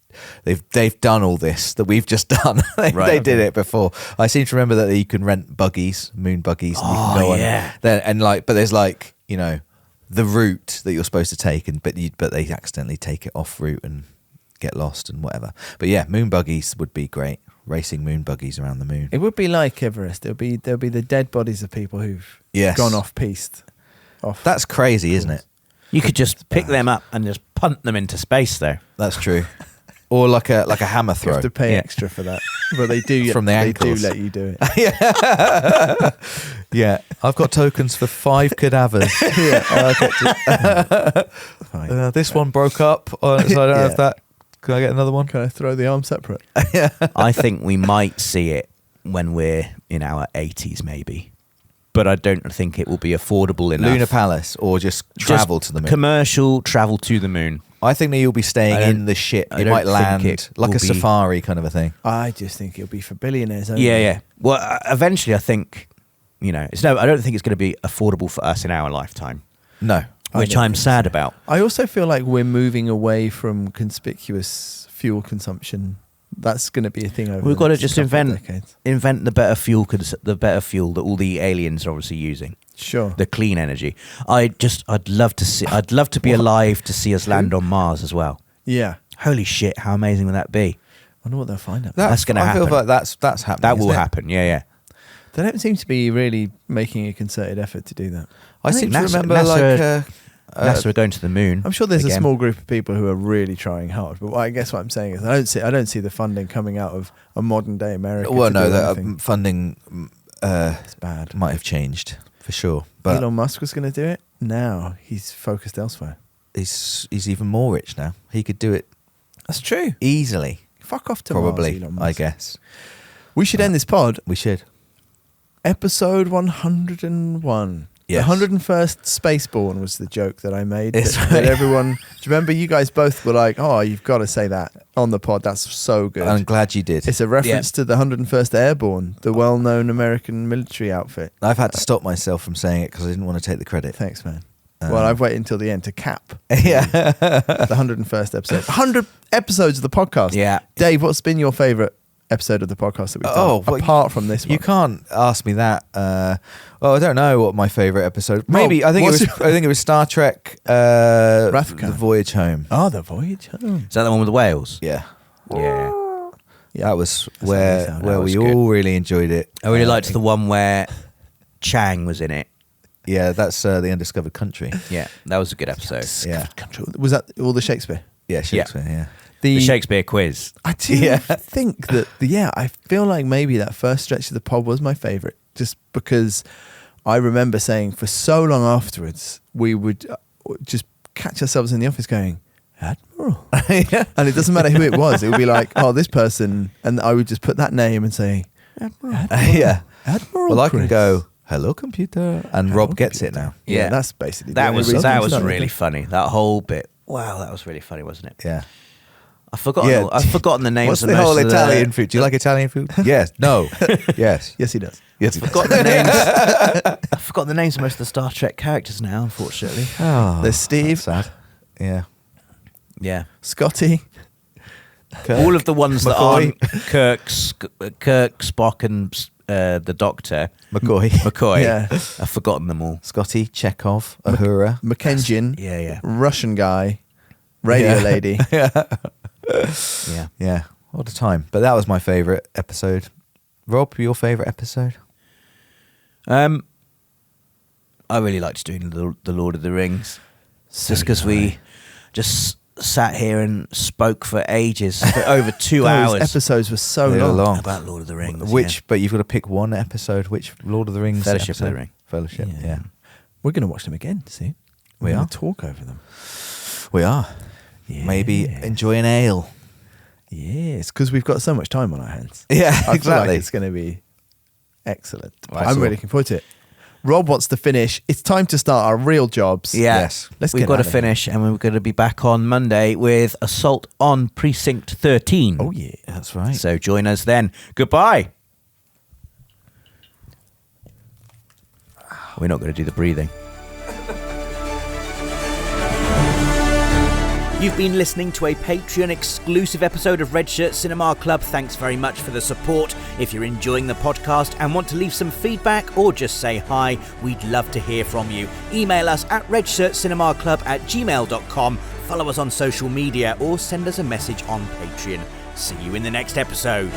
They've done all this that we've just done. They did it before. I seem to remember that you can rent buggies, moon buggies, and you can go yeah. on. Then and like, but there's like the route that you're supposed to take, but they accidentally take it off route and get lost and whatever. But yeah, moon buggies would be great. Racing moon buggies around the moon. It would be like Everest. There'll be the dead bodies of people who've Yes. gone off piste. That's crazy, isn't it? You could just pick them up and just punt them into space, though. That's true. Or like a hammer You throw. have to pay Yeah. extra for that, but they do From the They do ankles. let you do it. Yeah, I've got tokens for 5 cadavers. Fine. This one broke up, so I don't have that. Can I get another one? Can I throw the arm separate? I think we might see it when we're in our 80s, maybe. But I don't think it will be affordable enough. Lunar Palace, or just travel to the moon. Commercial travel to the moon. I think that you'll be staying I don't- in the ship. I You don't might think land it like will a be- safari kind of a thing. I just think it'll be for billionaires only. Yeah. Well, eventually, I think I don't think it's going to be affordable for us in our lifetime, No. which don't I'm think sad about. I also feel like we're moving away from conspicuous fuel consumption. That's going to be a thing over. We've the got to next just couple of invent decades. the better fuel, the better fuel that all the aliens are obviously using. Sure. The clean energy. I'd love to be alive to see us land on Mars as well. Yeah. Holy shit! How amazing would that be? I wonder what they'll find out. That's gonna I feel happen. like that's happening. That will isn't it? happen. Yeah. They don't seem to be really making a concerted effort to do that. I think seem to NASA remember NASA are going to the moon. I'm sure there's a again. small group of people who are really trying hard, but I guess what I'm saying is I don't see the funding coming out of a modern day America. well, to no, do that anything. funding It's bad. might have changed for sure, but Elon Musk was going to do it. Now he's focused elsewhere. he's even more rich now. He could do it That's true. easily, Fuck off to probably. Mars, Elon Musk. I guess. We should end this pod. We should. Episode 101. Yes. The 101st Spaceborne was the joke that I made. It's That right. everyone... Do you remember you guys both were like, oh, you've got to say that on the pod. That's so good. I'm glad you did. It's a reference to the 101st Airborne, the well-known American military outfit. I've had to stop myself from saying it because I didn't want to take the credit. Thanks, man. Well, I've waited until the end to cap Yeah. the 101st episode. 100 episodes of the podcast. Yeah. Dave, what's been your favourite episode of the podcast that we've done? well, apart from this one. You can't ask me that. Well, I don't know what my favourite episode. Well, Maybe I think what's it was Star Trek. Wrath of The Khan. Voyage Home. Oh, the voyage home. Is that the one with the whales? Yeah. Yeah. Yeah. That was That's where amazing. where That we was good. all really enjoyed it. I really liked the one where Chang was in it. Yeah, that's the Undiscovered Country. Yeah, that was a good episode. Yeah. Was that all the Shakespeare? Yeah, Shakespeare. Yeah. The Shakespeare quiz. I do think that, I feel like maybe that first stretch of the pod was my favourite, just because I remember saying for so long afterwards, we would just catch ourselves in the office going, Admiral. Yeah. And it doesn't matter who it was. It would be like, oh, this person. And I would just put that name and say, Admiral. Yeah. Admiral Well, I can Chris. go, hello, computer. And Hello, Rob gets it computer. now. Yeah, Yeah. that's basically That the was only reason that we was started really it. funny. That whole bit. Wow, that was really funny, wasn't it? Yeah. I've forgotten the names What's of the most whole of Italian food? Do you like Italian food? Yes. No. Yes. Yes, he does. Yes. Forgotten the names. I've forgotten the names of most of the Star Trek characters now, unfortunately. Oh, There's Steve, that's sad. Yeah. Yeah. Scotty. All of the ones that McCoy. aren't Kirk, Spock, and the Doctor, McCoy. Yeah. I've forgotten them all. Scotty, Chekhov, Uhura. Mackenzie. Yeah. Russian guy. Radio Yeah. lady. Yeah. Yeah. What a time. But that was my favourite episode. Rob, your favourite episode? I really liked doing the Lord of the Rings, just because we just sat here and spoke for ages, for over 2 Those hours episodes were so They were long. long. about Lord of the Rings. But you've got to pick one episode. Which Lord of the Rings? Fellowship of the episode? Ring. Fellowship. Yeah. We're going to watch them again, see? We We're gonna are. talk over them. We are. Yeah. Maybe enjoy an ale. Yes, because we've got so much time on our hands. Yeah, I feel like exactly. it's going to be excellent. Right, I'm so- really looking forward to it. Rob wants to finish. It's time to start our real jobs. Yeah. Yes. Let's We've get got to out of here. finish, and we're going to be back on Monday with Assault on Precinct 13. Oh, yeah. That's right. So join us then. Goodbye. We're not going to do the breathing. You've been listening to a Patreon exclusive episode of Redshirt Cinema Club. Thanks very much for the support. If you're enjoying the podcast and want to leave some feedback or just say hi, we'd love to hear from you. Email us at redshirtcinemaclub@gmail.com, follow us on social media, or send us a message on Patreon. See you in the next episode.